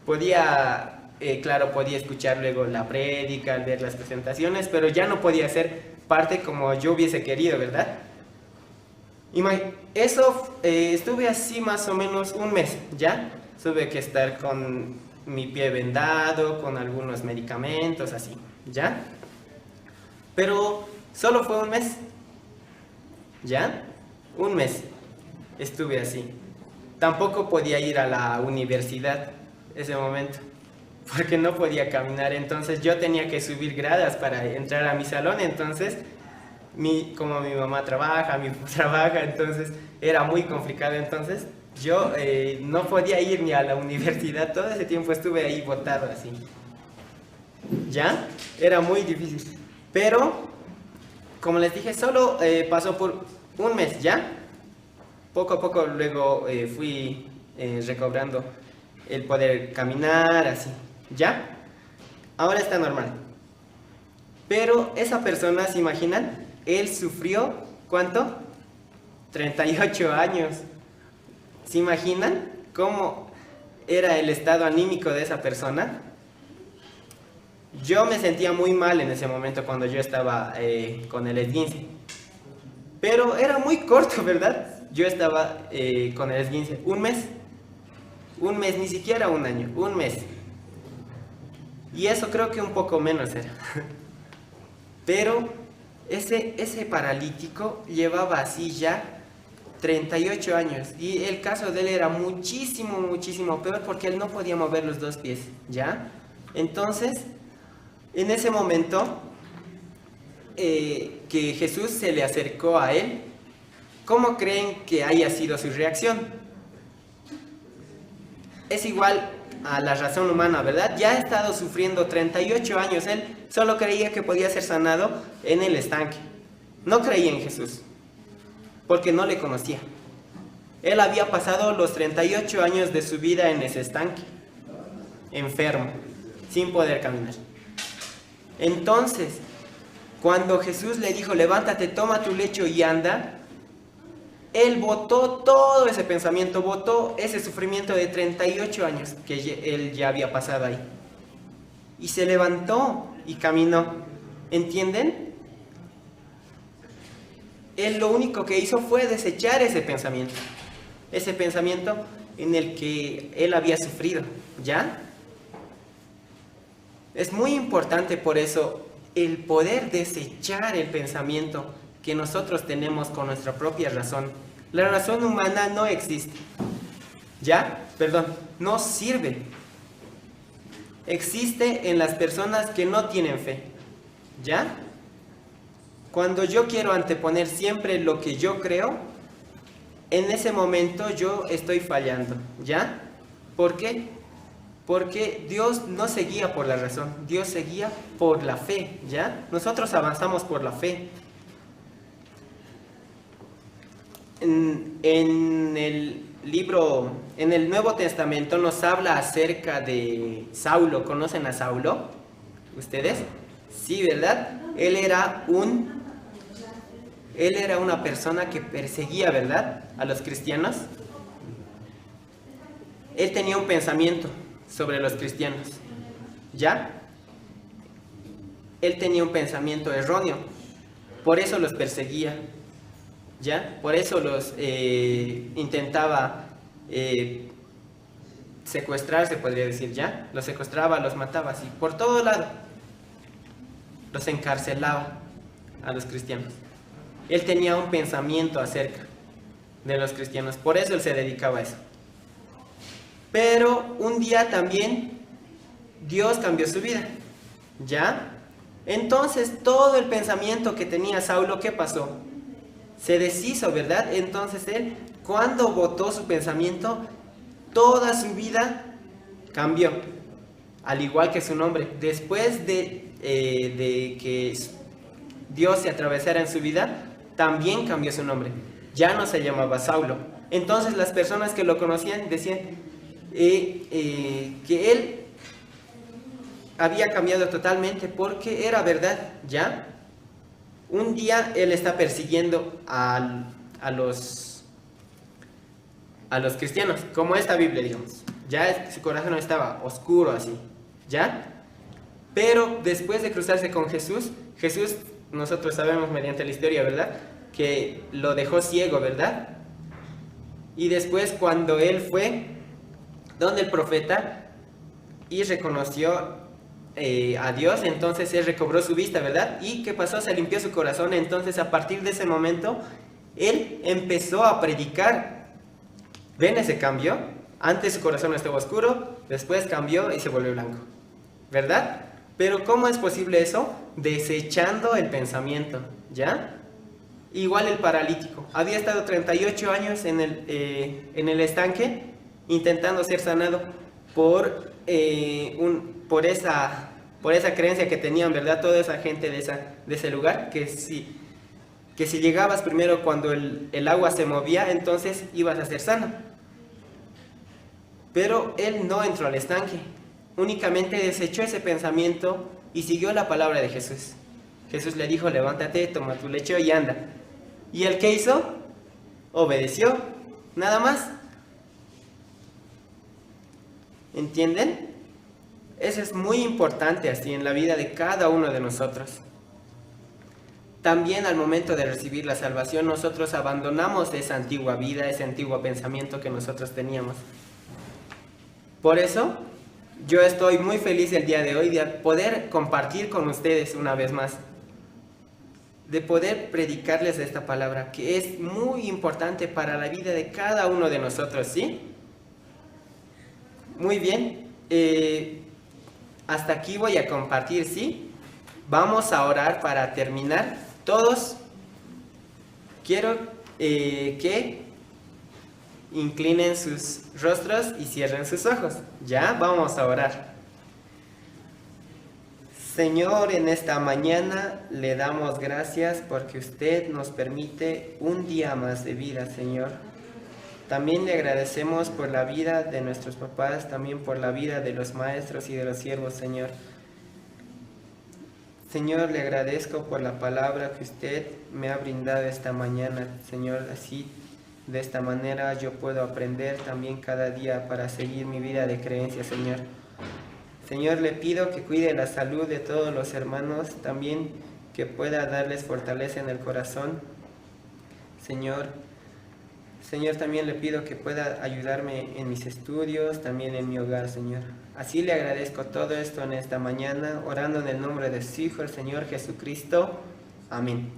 Podía escuchar luego la prédica, ver las presentaciones, pero ya no podía ser parte como yo hubiese querido, ¿verdad? Eso, estuve así más o menos un mes, ¿ya? Tuve que estar con mi pie vendado, con algunos medicamentos, así, ¿ya? Pero solo fue un mes, ¿ya? Un mes estuve así. Tampoco podía ir a la universidad ese momento, porque no podía caminar. Entonces yo tenía que subir gradas para entrar a mi salón. Entonces, como mi mamá trabaja, mi papá trabaja, entonces era muy complicado. Entonces yo no podía ir ni a la universidad. Todo ese tiempo estuve ahí botado así, ¿ya? Era muy difícil. Pero, como les dije, solo pasó por un mes, ¿ya? Poco a poco luego fui recobrando el poder caminar, así, ¿ya? Ahora está normal. Pero esa persona, ¿se imaginan? Él sufrió ¿cuánto? 38 años. ¿Se imaginan cómo era el estado anímico de esa persona? Yo me sentía muy mal en ese momento cuando yo estaba con el esguince. Pero era muy corto, ¿verdad? Yo estaba con el esguince un mes, ni siquiera un año, un mes. Y eso creo que un poco menos era. Pero ese paralítico llevaba así ya 38 años. Y el caso de él era muchísimo, muchísimo peor porque él no podía mover los dos pies, ¿ya? Entonces, en ese momento que Jesús se le acercó a él, ¿cómo creen que haya sido su reacción? Es igual a la razón humana, ¿verdad? Ya ha estado sufriendo 38 años, él solo creía que podía ser sanado en el estanque. No creía en Jesús, porque no le conocía. Él había pasado los 38 años de su vida en ese estanque, enfermo, sin poder caminar. Entonces, cuando Jesús le dijo, levántate, toma tu lecho y anda, él botó todo ese pensamiento, botó ese sufrimiento de 38 años que él ya había pasado ahí. Y se levantó y caminó. ¿Entienden? Él lo único que hizo fue desechar ese pensamiento en el que él había sufrido, ¿ya? Es muy importante por eso el poder desechar el pensamiento que nosotros tenemos con nuestra propia razón. La razón humana no existe, ¿ya? Perdón, no sirve. Existe en las personas que no tienen fe, ¿ya? Cuando yo quiero anteponer siempre lo que yo creo, en ese momento yo estoy fallando, ¿ya? ¿Por qué? Porque Dios no se guía por la razón, Dios se guía por la fe, ¿ya? Nosotros avanzamos por la fe. En el Nuevo Testamento nos habla acerca de Saulo. ¿Conocen a Saulo? ¿Ustedes? Sí, ¿verdad? Él era una persona que perseguía, ¿verdad?, a los cristianos. Él tenía un pensamiento sobre los cristianos, ¿ya? Él tenía un pensamiento erróneo, por eso los perseguía, ¿ya? Por eso los intentaba secuestrar, se podría decir, ¿ya? Los secuestraba, los mataba así, por todo lado. Los encarcelaba a los cristianos. Él tenía un pensamiento acerca de los cristianos, por eso él se dedicaba a eso. Pero un día también Dios cambió su vida, ¿ya? Entonces todo el pensamiento que tenía Saulo, ¿qué pasó? Se deshizo, ¿verdad? Entonces él, cuando botó su pensamiento, toda su vida cambió, al igual que su nombre. Después de que Dios se atravesara en su vida, también cambió su nombre. Ya no se llamaba Saulo. Entonces las personas que lo conocían decían que él había cambiado totalmente, porque era verdad, ¿ya? Un día él está persiguiendo a los cristianos, como esta Biblia, digamos. Ya su corazón estaba oscuro así, ¿ya? Pero después de cruzarse con Jesús, nosotros sabemos mediante la historia, ¿verdad?, que lo dejó ciego, ¿verdad? Y después, cuando él fue donde el profeta y reconoció a Dios, entonces él recobró su vista, ¿verdad? ¿Y qué pasó? Se limpió su corazón. Entonces, a partir de ese momento, él empezó a predicar. ¿Ven ese cambio? Antes su corazón estaba oscuro, después cambió y se volvió blanco, ¿verdad? Pero ¿cómo es posible eso? Desechando el pensamiento, ¿ya? Igual el paralítico. Había estado 38 años en el estanque, intentando ser sanado por esa creencia que tenían, ¿verdad?, toda esa gente de ese lugar, que si llegabas primero cuando el agua se movía, entonces ibas a ser sano. Pero él no entró al estanque, únicamente desechó ese pensamiento y siguió la palabra de Jesús. Jesús le dijo, levántate, toma tu lecho y anda. ¿Y él qué hizo? Obedeció, nada más. ¿Entienden? Eso es muy importante así en la vida de cada uno de nosotros. También al momento de recibir la salvación, nosotros abandonamos esa antigua vida, ese antiguo pensamiento que nosotros teníamos. Por eso, yo estoy muy feliz el día de hoy de poder compartir con ustedes una vez más, de poder predicarles esta palabra, que es muy importante para la vida de cada uno de nosotros, ¿sí? Muy bien, hasta aquí voy a compartir, ¿sí? Vamos a orar para terminar. Todos, quiero que inclinen sus rostros y cierren sus ojos. Ya, vamos a orar. Señor, en esta mañana le damos gracias porque usted nos permite un día más de vida, Señor. También le agradecemos por la vida de nuestros papás, también por la vida de los maestros y de los siervos, Señor. Señor, le agradezco por la palabra que usted me ha brindado esta mañana, Señor. Así, de esta manera yo puedo aprender también cada día para seguir mi vida de creencia, Señor. Señor, le pido que cuide la salud de todos los hermanos, también que pueda darles fortaleza en el corazón. Señor, también le pido que pueda ayudarme en mis estudios, también en mi hogar, Señor. Así le agradezco todo esto en esta mañana, orando en el nombre de su Hijo, el Señor Jesucristo. Amén.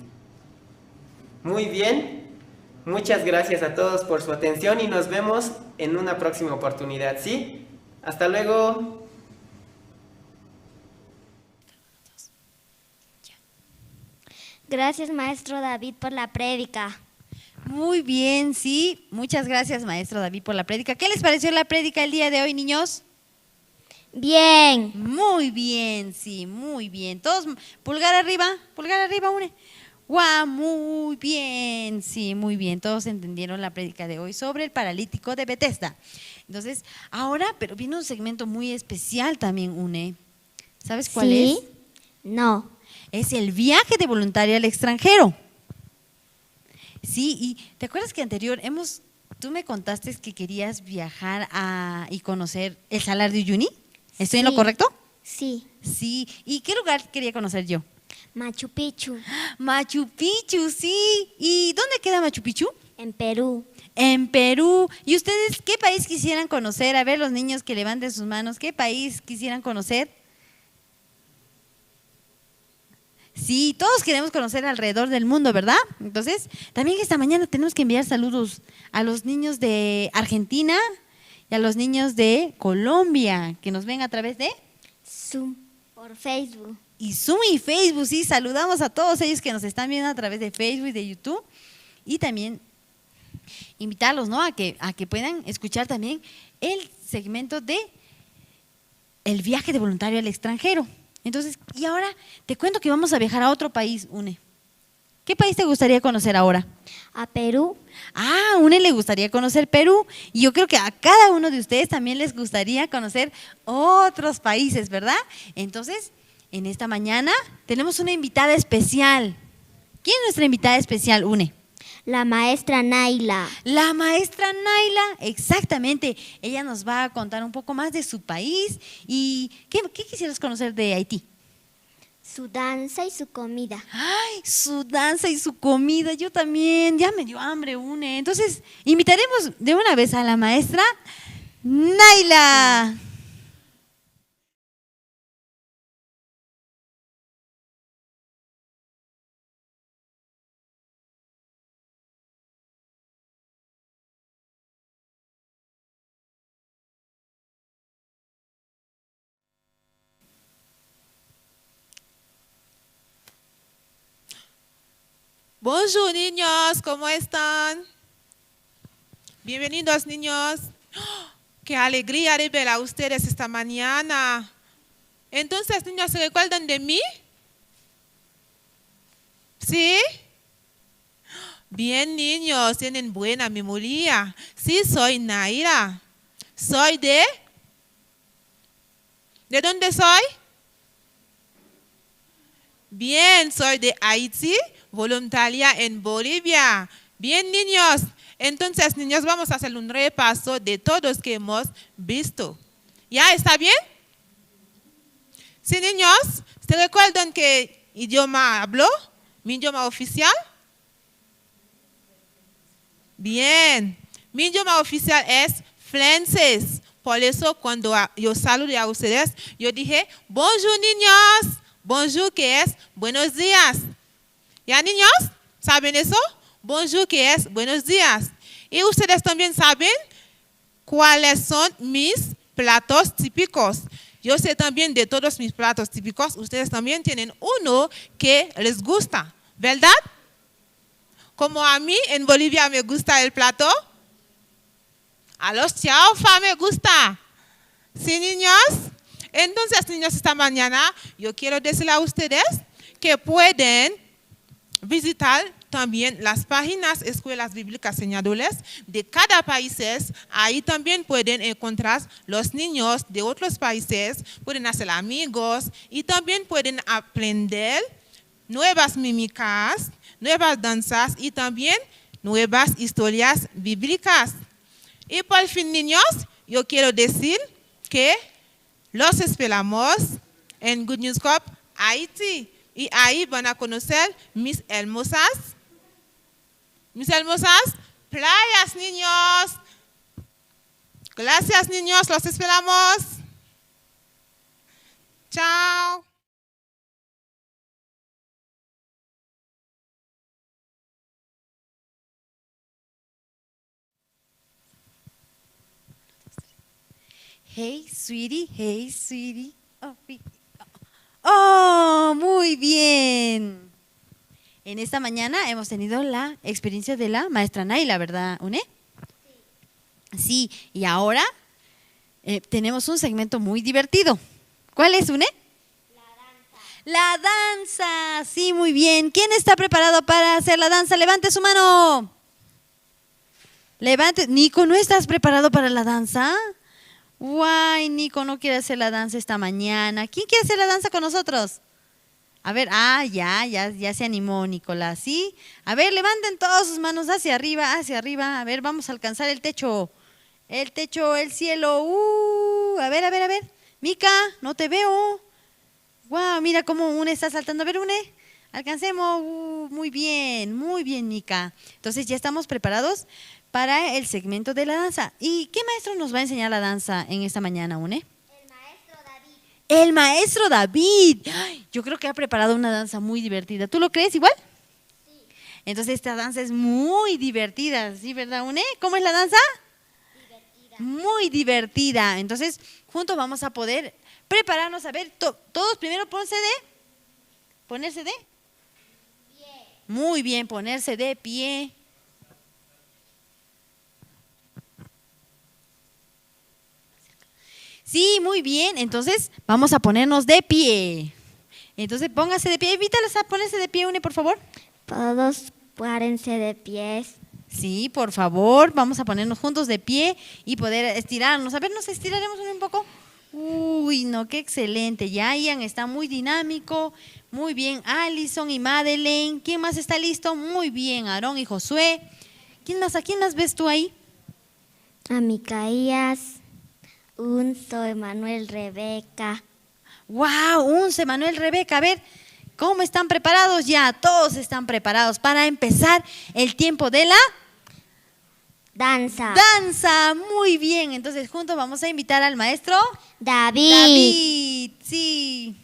Muy bien, muchas gracias a todos por su atención y nos vemos en una próxima oportunidad, ¿sí? Hasta luego. Gracias, maestro David, por la prédica. Muy bien, sí. Muchas gracias, maestro David, por la prédica. ¿Qué les pareció la prédica el día de hoy, niños? Bien. Muy bien, sí, muy bien. Todos, pulgar arriba, une. ¡Guau! Muy bien, sí, muy bien. Todos entendieron la prédica de hoy sobre el paralítico de Bethesda. Entonces, ahora, pero viene un segmento muy especial también, une. ¿Sabes cuál es? No. Es el viaje de voluntario al extranjero. Sí, y ¿te acuerdas que tú me contaste que querías viajar y conocer el Salar de Uyuni? ¿Estoy en lo correcto? Sí. Sí, ¿y qué lugar quería conocer yo? Machu Picchu. Machu Picchu, sí. ¿Y dónde queda Machu Picchu? En Perú. En Perú. ¿Y ustedes qué país quisieran conocer? A ver, los niños que levanten sus manos, ¿qué país quisieran conocer? Sí, todos queremos conocer alrededor del mundo, ¿verdad? Entonces, también esta mañana tenemos que enviar saludos a los niños de Argentina y a los niños de Colombia, que nos ven a través de Zoom, por Facebook. Y Zoom y Facebook, sí, saludamos a todos ellos que nos están viendo a través de Facebook y de YouTube. Y también invitarlos, ¿no?, a que puedan escuchar también el segmento de el viaje de voluntario al extranjero. Entonces, y ahora te cuento que vamos a viajar a otro país, Une. ¿Qué país te gustaría conocer ahora? A Perú. Ah, a Une le gustaría conocer Perú. Y yo creo que a cada uno de ustedes también les gustaría conocer otros países, ¿verdad? Entonces, en esta mañana tenemos una invitada especial. ¿Quién es nuestra invitada especial, Une? La maestra Naila. La maestra Naila, exactamente. Ella nos va a contar un poco más de su país. ¿Y qué quisieras conocer de Haití? Su danza y su comida. ¡Ay, su danza y su comida! Yo también, ya me dio hambre, Une. Entonces, invitaremos de una vez a la maestra Naila. Bonjour niños, ¿cómo están? Bienvenidos niños. ¡Qué alegría de ver a ustedes esta mañana! Entonces, niños, ¿se recuerdan de mí? ¿Sí? Bien, niños, tienen buena memoria. Sí, soy Naira. Soy de... ¿De dónde soy? Bien, soy de Haití, voluntaria en Bolivia. Bien, niños. Entonces, niños, vamos a hacer un repaso de todos que hemos visto. ¿Ya está bien? Sí, niños. ¿Se recuerdan qué idioma habló? ¿Mi idioma oficial? Bien. Mi idioma oficial es francés. Por eso, cuando yo saludé a ustedes, yo dije, bonjour, niños. Bonjour, que es buenos días. ¿Ya, niños? ¿Saben eso? Bonjour, que es buenos días. Y ustedes también saben cuáles son mis platos típicos. Yo sé también de todos mis platos típicos. Ustedes también tienen uno que les gusta, ¿verdad? Como a mí en Bolivia me gusta el plato. A los chaufa me gusta. ¿Sí, niños? Entonces, niños, esta mañana yo quiero decirle a ustedes que pueden visitar también las páginas Escuelas Bíblicas Señadoles de cada país. Ahí también pueden encontrar los niños de otros países, pueden hacer amigos y también pueden aprender nuevas mímicas, nuevas danzas y también nuevas historias bíblicas. Y por fin, niños, yo quiero decir que los esperamos en Good News Corp Haití. Y ahí van a conocer mis hermosas playas, niños. Gracias, niños, los esperamos. Chao. Hey, sweetie, hey, sweetie. Oh, muy bien. En esta mañana hemos tenido la experiencia de la maestra Naila, ¿verdad, Une? Sí, y ahora tenemos un segmento muy divertido. ¿Cuál es, Une? La danza, sí, muy bien. ¿Quién está preparado para hacer la danza? Levante su mano. Levante. Nico, ¿no estás preparado para la danza? Guay, Nico no quiere hacer la danza esta mañana. ¿Quién quiere hacer la danza con nosotros? A ver, ya se animó Nicolás, ¿sí? A ver, levanten todas sus manos hacia arriba, hacia arriba. A ver, vamos a alcanzar el techo. El techo, el cielo. A ver. Mica, no te veo. Guau, mira cómo Une está saltando. A ver, Une, alcancemos. Muy bien, Mica. Entonces, ya estamos preparados para el segmento de la danza. ¿Y qué maestro nos va a enseñar la danza en esta mañana, Une? El maestro David. Ay, yo creo que ha preparado una danza muy divertida. ¿Tú lo crees igual? Sí. Entonces esta danza es muy divertida, ¿sí, verdad, Une? ¿Cómo es la danza? Divertida. Muy divertida. Entonces, juntos vamos a poder prepararnos. A ver, todos primero ponerse de pie. Muy bien, ponerse de pie. Sí, muy bien. Entonces, vamos a ponernos de pie. Entonces, póngase de pie. Evítalos a ponerse de pie, Une, por favor. Todos párense de pies. Sí, por favor. Vamos a ponernos juntos de pie y poder estirarnos. A ver, ¿nos estiraremos un poco? Uy, no, qué excelente. Ya Ian está muy dinámico. Muy bien, Alison y Madeleine. ¿Quién más está listo? Muy bien, Aarón y Josué. ¿Quién más? ¿A quién más ves tú ahí? A Micaías, Unso, Emanuel, Rebeca. ¡Wow! Unso, Emanuel, Rebeca. A ver, ¿cómo están preparados ya? Todos están preparados para empezar el tiempo de la danza. Danza, muy bien. Entonces, juntos vamos a invitar al maestro David. David, sí.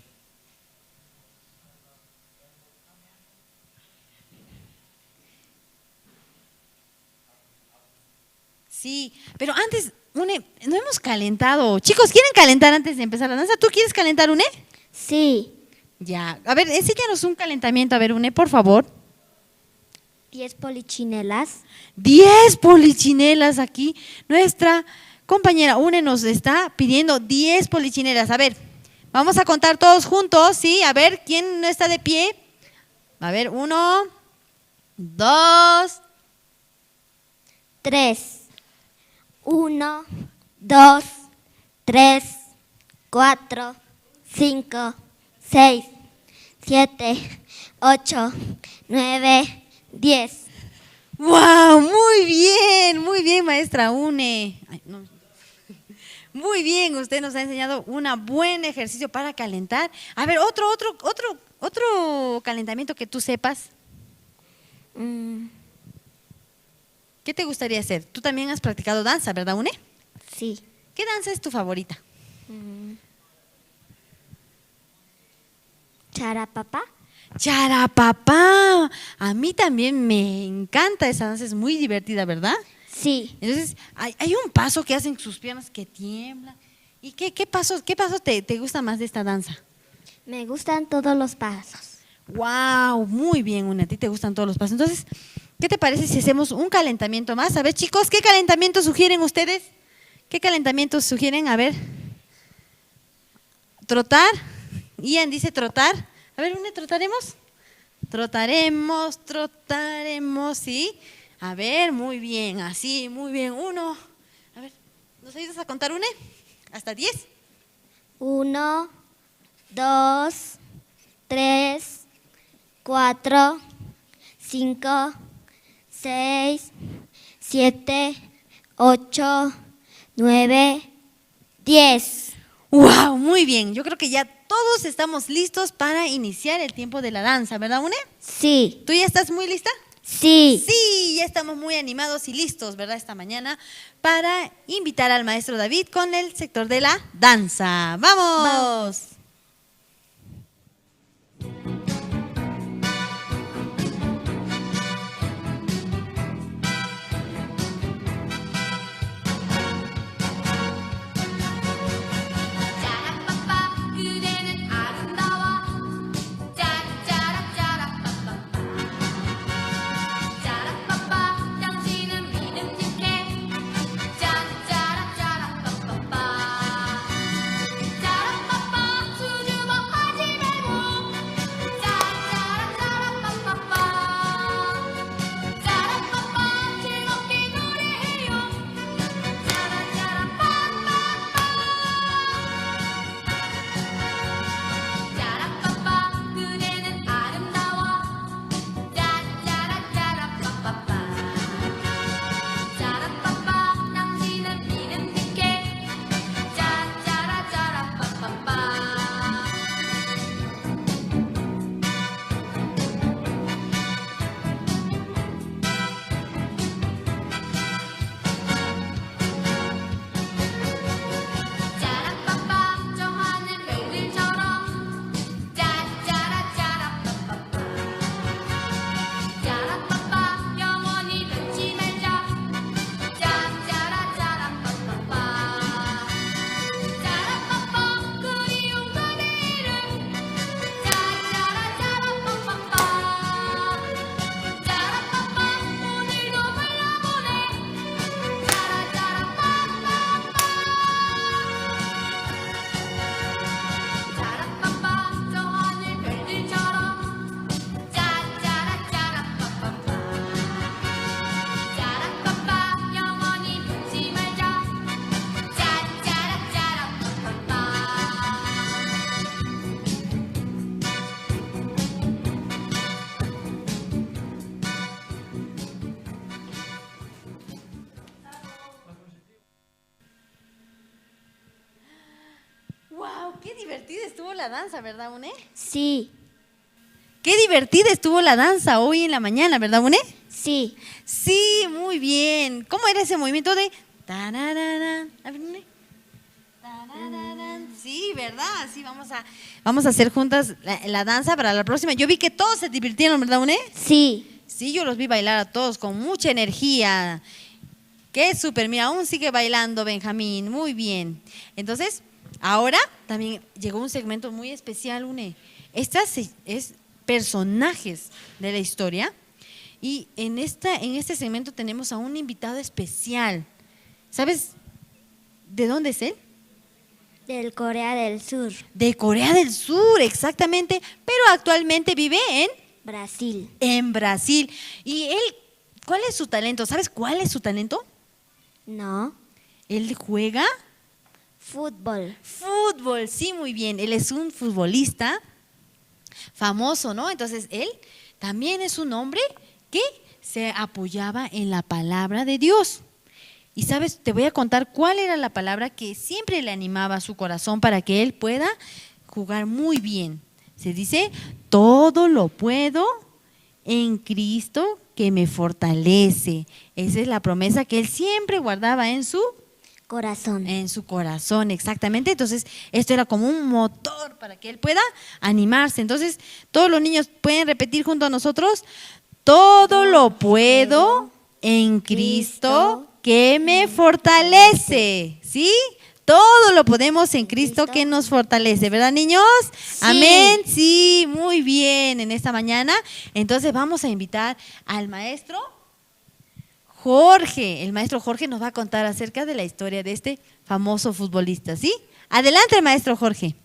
Sí, pero antes, Une, no hemos calentado. Chicos, ¿quieren calentar antes de empezar la danza? ¿Tú quieres calentar, Une? Sí. Ya, a ver, enséñanos un calentamiento. A ver, Une, por favor. 10 polichinelas. 10 polichinelas aquí. Nuestra compañera Une nos está pidiendo 10 polichinelas. A ver, vamos a contar todos juntos, ¿sí? A ver, ¿quién no está de pie? A ver, 1, 2, 3. 1, 2, 3, 4, 5, 6, 7, 8, 9, 10. ¡Wow! Muy bien, maestra Une. Ay, no. Muy bien, usted nos ha enseñado un buen ejercicio para calentar. A ver, otro calentamiento que tú sepas. ¿Qué te gustaría hacer? Tú también has practicado danza, ¿verdad, Une? Sí. ¿Qué danza es tu favorita? Charapapá. Charapapá. A mí también me encanta esa danza, es muy divertida, ¿verdad? Sí. Entonces, hay un paso que hacen sus piernas que tiemblan. ¿Y qué paso te gusta más de esta danza? Me gustan todos los pasos. ¡Wow! Muy bien, Una, a ti te gustan todos los pasos. Entonces, ¿qué te parece si hacemos un calentamiento más? A ver, chicos, ¿qué calentamiento sugieren ustedes? ¿Qué calentamientos sugieren? A ver. ¿Trotar? Ian dice trotar. A ver, Una, ¿trotaremos? Trotaremos, ¿sí? A ver, muy bien, así, muy bien. 1. A ver, ¿nos ayudas a contar, Une? ¿Hasta 10? 1, 2, 3, 4, 5, 6, 7, 8, 9, 10. ¡Wow! Muy bien. Yo creo que ya todos estamos listos para iniciar el tiempo de la danza, ¿verdad, Une? Sí. ¿Tú ya estás muy lista? Sí. Sí, ya estamos muy animados y listos, ¿verdad? Esta mañana para invitar al maestro David con el sector de la danza. ¡Vamos! ¡Wow! ¡Qué divertida estuvo la danza, ¿verdad, Une? Sí. ¡Qué divertida estuvo la danza hoy en la mañana, ¿verdad, Une? Sí. Sí, muy bien. ¿Cómo era ese movimiento de tarararán? A ver, Une. Tarararán. Sí, ¿verdad? Sí, vamos a hacer juntas la danza para la próxima. Yo vi que todos se divirtieron, ¿verdad, Une? Sí. Sí, yo los vi bailar a todos con mucha energía. Qué súper, mira, aún sigue bailando Benjamín, muy bien. Entonces, ahora también llegó un segmento muy especial, Une. Estas es personajes de la historia y en este segmento tenemos a un invitado especial. ¿Sabes de dónde es él? Del Corea del Sur. De Corea del Sur, exactamente, pero actualmente vive Brasil. en Brasil. Y él, ¿cuál es su talento? ¿Sabes cuál es su talento? No. Él juega Fútbol. fútbol, sí, muy bien. Él es un futbolista famoso, ¿no? Entonces él también es un hombre que se apoyaba en la palabra de Dios. Y sabes, te voy a contar cuál era la palabra que siempre le animaba a su corazón para que él pueda jugar muy bien. Se dice, todo lo puedo en Cristo que me fortalece. Esa es la promesa que él siempre guardaba en su Corazón. corazón, exactamente. Entonces, esto era como un motor para que él pueda animarse. Entonces, todos los niños pueden repetir junto a nosotros, todo lo puedo en Cristo que me fortalece, ¿sí? Todo lo podemos en Cristo que nos fortalece, ¿verdad, niños? Sí. Amén, sí, muy bien, en esta mañana. Entonces vamos a invitar al maestro Jorge. El maestro Jorge nos va a contar acerca de la historia de este famoso futbolista, ¿sí? Adelante, maestro Jorge.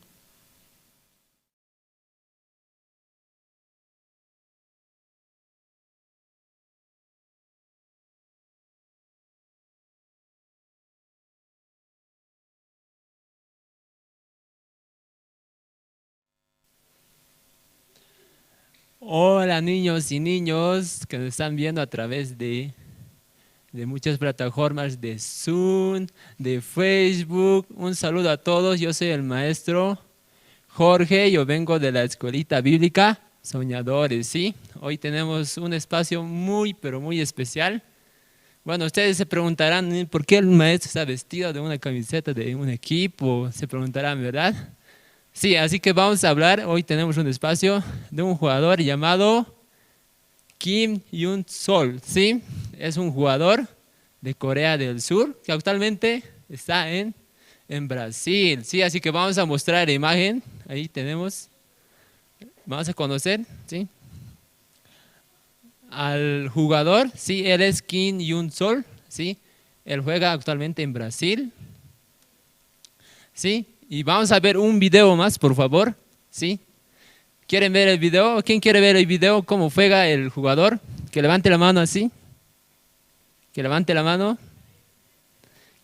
Hola niños y niños que nos están viendo a través de muchas plataformas de Zoom, de Facebook. Un saludo a todos, yo soy el maestro Jorge, yo vengo de la escuelita bíblica Soñadores, ¿sí? Hoy tenemos un espacio muy, pero muy especial. Bueno, ustedes se preguntarán, ¿por qué el maestro está vestido de una camiseta de un equipo? Se preguntarán, ¿verdad? Sí, así que vamos a hablar, hoy tenemos un espacio de un jugador llamado Kim Young-sol, ¿sí? Es un jugador de Corea del Sur que actualmente está en Brasil, ¿sí? Así que vamos a mostrar la imagen, ahí tenemos, vamos a conocer, ¿sí? Al jugador, sí, él es Kim Young-sol, ¿sí? Él juega actualmente en Brasil, ¿sí? Y vamos a ver un video más, por favor, ¿sí? ¿Quieren ver el video? ¿Quién quiere ver el video? ¿Cómo juega el jugador? Que levante la mano así. Que levante la mano.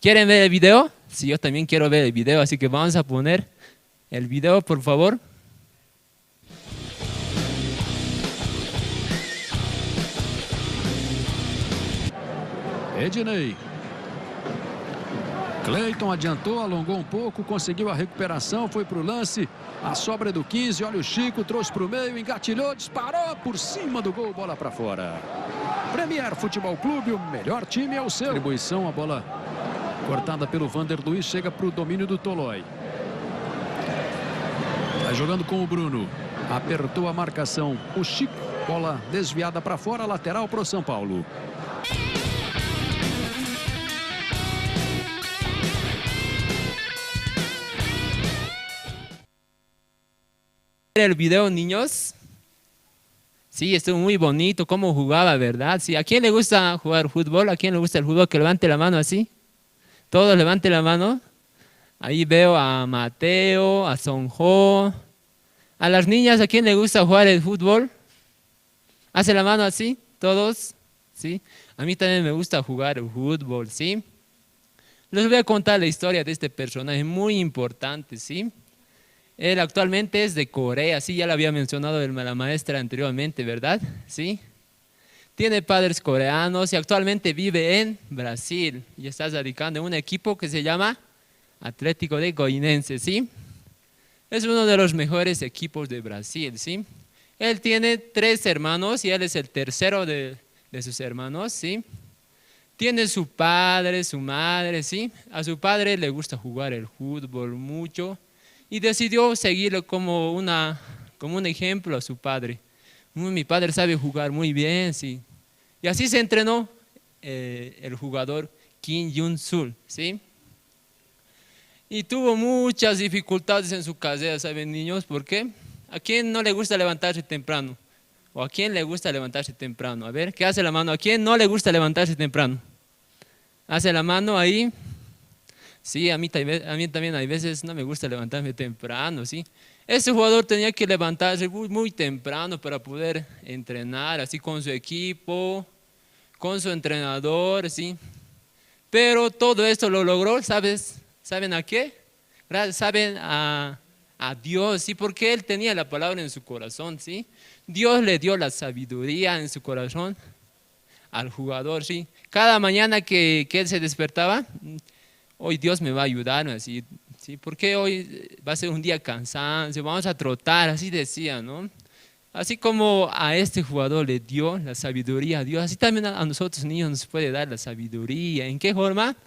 ¿Quieren ver el video? Sí, yo también quiero ver el video, así que vamos a poner el video, por favor. Ednei. Cleiton adiantou, alongou um pouco, conseguiu a recuperação, foi para o lance, a sobra do 15, olha o Chico, trouxe para o meio, engatilhou, disparou por cima do gol, bola para fora. Premier Futebol Clube, o melhor time é o seu. Distribuição, a bola cortada pelo Vander Luiz, chega para o domínio do Tolói. Vai jogando com o Bruno, apertou a marcação, o Chico, bola desviada para fora, lateral para o São Paulo. El video, niños. Sí, estuvo muy bonito cómo jugaba, ¿verdad? Sí, ¿a quién le gusta jugar fútbol? ¿A quién le gusta el fútbol? Que levante la mano así. Todos levante la mano. Ahí veo a Mateo, a Sonjo. A las niñas, ¿a quién le gusta jugar el fútbol? Hace la mano así, todos. ¿Sí? A mí también me gusta jugar el fútbol, ¿sí? Les voy a contar la historia de este personaje muy importante, ¿sí? Él actualmente es de Corea, sí, ya lo había mencionado la maestra anteriormente, ¿verdad? Sí. Tiene padres coreanos y actualmente vive en Brasil y está radicando en un equipo que se llama Atlético de Goianiense, ¿sí? Es uno de los mejores equipos de Brasil, ¿sí? Él tiene 3 hermanos y él es el tercero de sus hermanos, ¿sí? Tiene su padre, su madre, ¿sí? A su padre le gusta jugar el fútbol mucho. Y decidió seguirlo como un ejemplo a su padre. Mi padre sabe jugar muy bien, sí. Y así se entrenó el jugador Kim Young-sol, ¿sí? Y tuvo muchas dificultades en su carrera, ¿saben, niños? ¿Por qué? ¿A quién no le gusta levantarse temprano? ¿O a quién le gusta levantarse temprano? A ver, ¿qué hace la mano? ¿A quién no le gusta levantarse temprano? Hace la mano ahí. Sí, a mí también hay veces no me gusta levantarme temprano, ¿sí? Ese jugador tenía que levantarse muy temprano para poder entrenar, así con su equipo, con su entrenador, ¿sí? Pero todo esto lo logró, ¿saben a qué? ¿Saben a a Dios, ¿sí? Porque él tenía la palabra en su corazón, ¿sí? Dios le dio la sabiduría en su corazón al jugador, ¿sí? Cada mañana que él se despertaba, hoy Dios me va a ayudar, así, ¿sí? Porque hoy va a ser un día cansancio, vamos a trotar, así decía, ¿no? Así como a este jugador le dio la sabiduría a Dios, así también a nosotros niños nos puede dar la sabiduría. ¿En qué forma?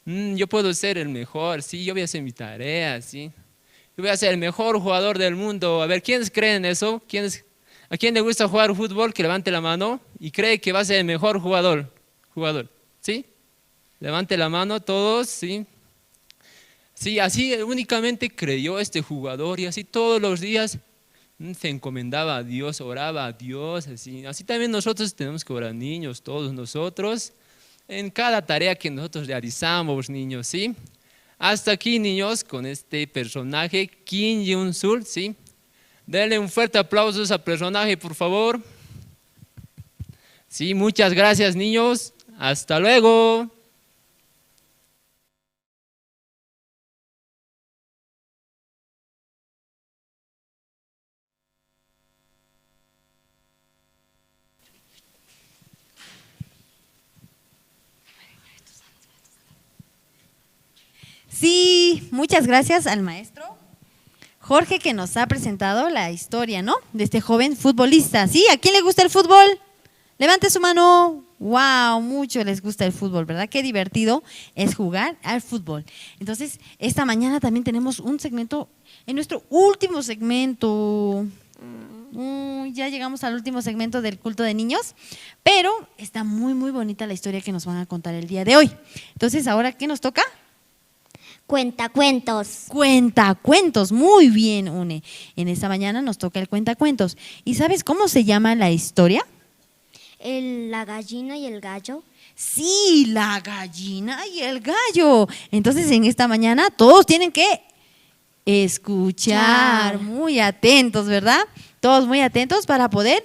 Yo puedo ser el mejor, ¿sí? Yo voy a hacer mi tarea, ¿sí? Yo voy a ser el mejor jugador del mundo. A ver, ¿quiénes creen eso? ¿A quién le gusta jugar fútbol? Que levante la mano y cree que va a ser el mejor jugador, ¿sí? Levante la mano todos, ¿sí? Sí, así únicamente creyó este jugador y así todos los días se encomendaba a Dios, oraba a Dios, así también nosotros tenemos que orar, niños, todos nosotros, en cada tarea que nosotros realizamos, niños, ¿sí? Hasta aquí, niños, con este personaje, Kim Jong-sul, ¿sí? Denle un fuerte aplauso a ese personaje, por favor. Sí, muchas gracias, niños. Hasta luego. Sí, muchas gracias al maestro Jorge que nos ha presentado la historia, ¿no? De este joven futbolista. ¿Sí? ¿A quién le gusta el fútbol? Levante su mano. ¡Wow! Mucho les gusta el fútbol, ¿verdad? Qué divertido es jugar al fútbol. Entonces, esta mañana también tenemos un segmento, en nuestro último segmento. Ya llegamos al último segmento del culto de niños, pero está muy, muy bonita la historia que nos van a contar el día de hoy. Entonces, ¿ahora qué nos toca? Cuentacuentos. Cuentacuentos, muy bien, Une. En esta mañana nos toca el cuentacuentos. ¿Y sabes cómo se llama la historia? La gallina y el gallo. Sí, la gallina y el gallo. Entonces, en esta mañana todos tienen que escuchar, muy atentos, ¿verdad? Todos muy atentos para poder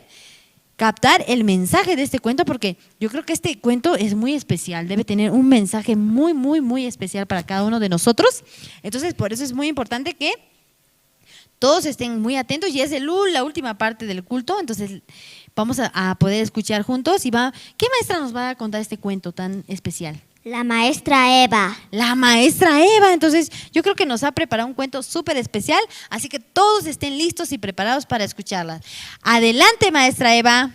captar el mensaje de este cuento, porque yo creo que este cuento es muy especial, debe tener un mensaje muy, muy, muy especial para cada uno de nosotros. Entonces, por eso es muy importante que todos estén muy atentos y es la última parte del culto, entonces vamos a poder escuchar juntos. ¿Qué maestra nos va a contar este cuento tan especial? La maestra Eva. La maestra Eva, entonces yo creo que nos ha preparado un cuento súper especial, así que todos estén listos y preparados para escucharla. Adelante, maestra Eva.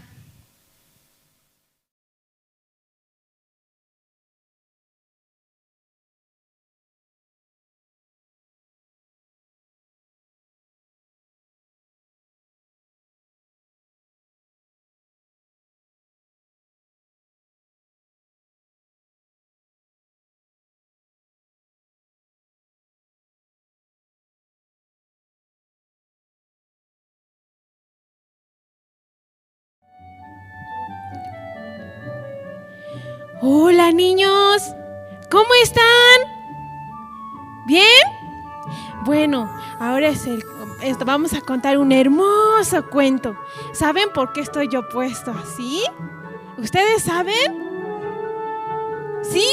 Hola niños, ¿cómo están? ¿Bien? Bueno, ahora vamos a contar un hermoso cuento. ¿Saben por qué estoy yo puesto así? ¿Ustedes saben? ¿Sí?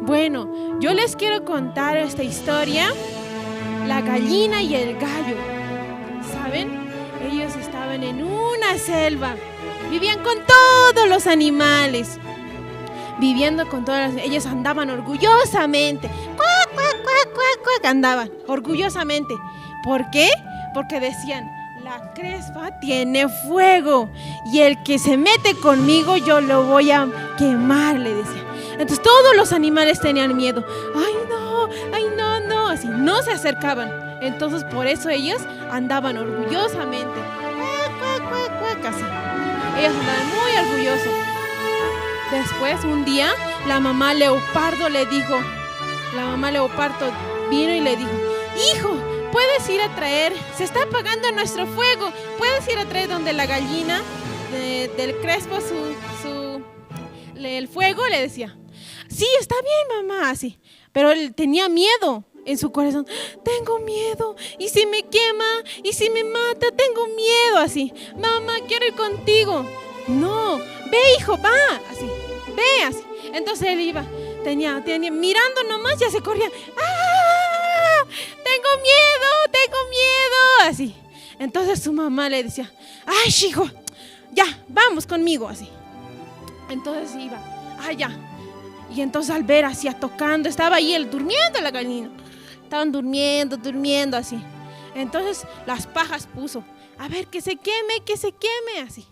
Bueno, yo les quiero contar esta historia, la gallina y el gallo. ¿Saben? Ellos estaban en una selva, vivían con todos los animales. Ellos andaban orgullosamente, andaban orgullosamente. ¿Por qué? Porque decían, la crespa tiene fuego y el que se mete conmigo yo lo voy a quemar, le decían. Entonces todos los animales tenían miedo. Ay no, así no se acercaban. Entonces por eso ellos andaban orgullosamente, así. Ellos andaban muy orgullosos. Después, un día, la mamá leopardo vino y le dijo, hijo, puedes ir a traer, se está apagando nuestro fuego, puedes ir a traer donde la gallina del crespo el fuego, le decía. Sí, está bien, mamá, así. Pero él tenía miedo en su corazón. Tengo miedo, y si me quema, y si me mata, tengo miedo, así. Mamá, quiero ir contigo. No, ve hijo, va, así, ve así. Entonces él iba, tenía mirando nomás, ya se corría. ¡Ah! Tengo así. Entonces su mamá le decía, ay, hijo, ya, vamos conmigo, así. Entonces iba, ya. Y entonces al ver así, tocando, estaba ahí él durmiendo la gallina. Estaban durmiendo así. Entonces las pajas puso, a ver, que se queme, así.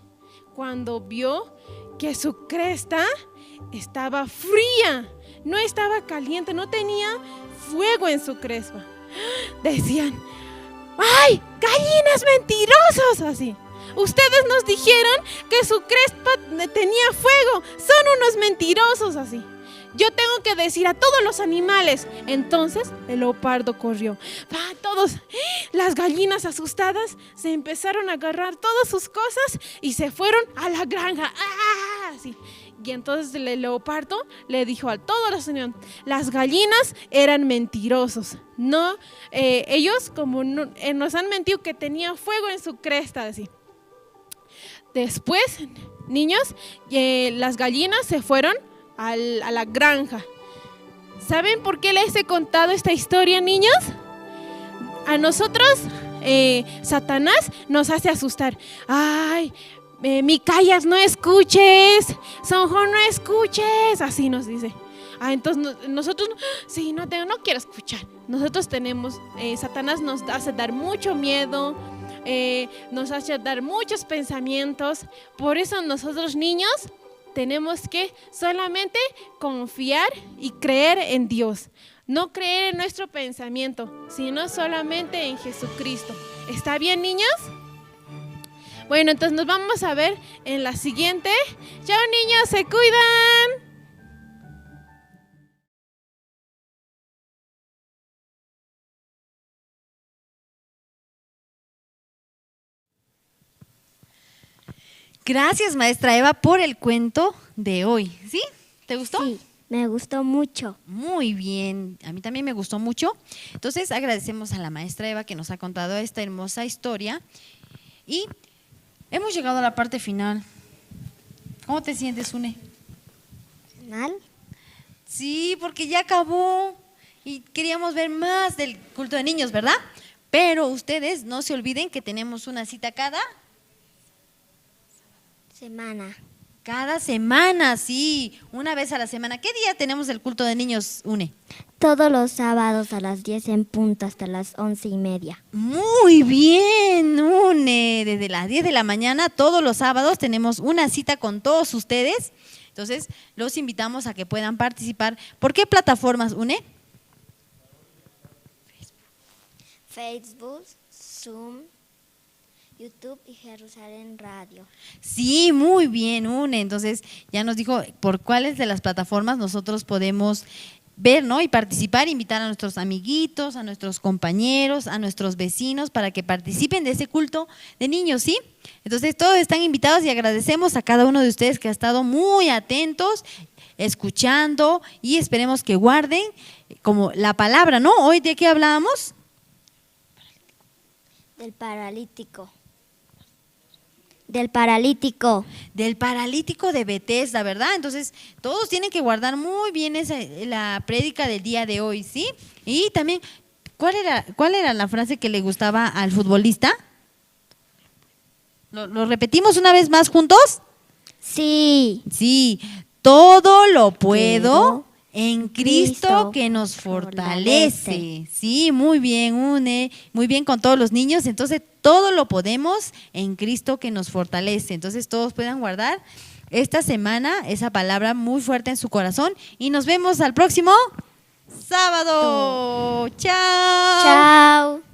Cuando vio que su cresta estaba fría, no estaba caliente, no tenía fuego en su cresta. Decían, ¡ay, gallinas mentirosos! Así. Ustedes nos dijeron que su cresta tenía fuego, son unos mentirosos, así. Yo tengo que decir a todos los animales. Entonces el leopardo corrió. Todos, las gallinas asustadas, se empezaron a agarrar todas sus cosas y se fueron a la granja. Así. Y entonces el leopardo le dijo a todos los animales, las gallinas eran mentirosos. No, ellos como nos han mentido que tenía fuego en su cresta, así. Después, niños, las gallinas se fueron a la granja. ¿Saben por qué les he contado esta historia, niños? A nosotros, Satanás nos hace asustar. ¡Ay! Micaías, no escuches. Sonjón, no escuches. Así nos dice. Entonces nosotros, sí, no quiero escuchar. Nosotros tenemos, Satanás nos hace dar mucho miedo, nos hace dar muchos pensamientos. Por eso nosotros, niños, tenemos que solamente confiar y creer en Dios. No creer en nuestro pensamiento, sino solamente en Jesucristo. ¿Está bien, niños? Bueno, entonces nos vamos a ver en la siguiente. Chao, niños, se cuidan. Gracias, maestra Eva, por el cuento de hoy. ¿Sí? ¿Te gustó? Sí, me gustó mucho. Muy bien, a mí también me gustó mucho. Entonces agradecemos a la maestra Eva que nos ha contado esta hermosa historia y hemos llegado a la parte final. ¿Cómo te sientes, Une? ¿Mal? Sí, porque ya acabó y queríamos ver más del culto de niños, ¿verdad? Pero ustedes no se olviden que tenemos una cita cada semana. Cada semana, sí, una vez a la semana. ¿Qué día tenemos el culto de niños, Une? Todos los sábados a las 10 en punto hasta las 11:30. Muy bien, Une. Desde las 10 de la mañana, todos los sábados, tenemos una cita con todos ustedes. Entonces, los invitamos a que puedan participar. ¿Por qué plataformas, Une? Facebook, Zoom, YouTube y Jerusalén Radio. Sí, muy bien, Une. Entonces, ya nos dijo por cuáles de las plataformas nosotros podemos ver, ¿no? Y participar, invitar a nuestros amiguitos, a nuestros compañeros, a nuestros vecinos para que participen de ese culto de niños, ¿sí? Entonces, todos están invitados y agradecemos a cada uno de ustedes que ha estado muy atentos, escuchando y esperemos que guarden como la palabra, ¿no? Hoy, ¿de qué hablábamos? Del paralítico. Del paralítico de Betesda, ¿verdad? Entonces, todos tienen que guardar muy bien la prédica del día de hoy, ¿sí? Y también, ¿cuál era la frase que le gustaba al futbolista? ¿Lo repetimos una vez más juntos? Sí. Sí, todo lo puedo en Cristo que nos fortalece. Sí, muy bien, Une, muy bien con todos los niños. Entonces, todo lo podemos en Cristo que nos fortalece. Entonces, todos puedan guardar esta semana esa palabra muy fuerte en su corazón y nos vemos al próximo sábado. Chao. Chao.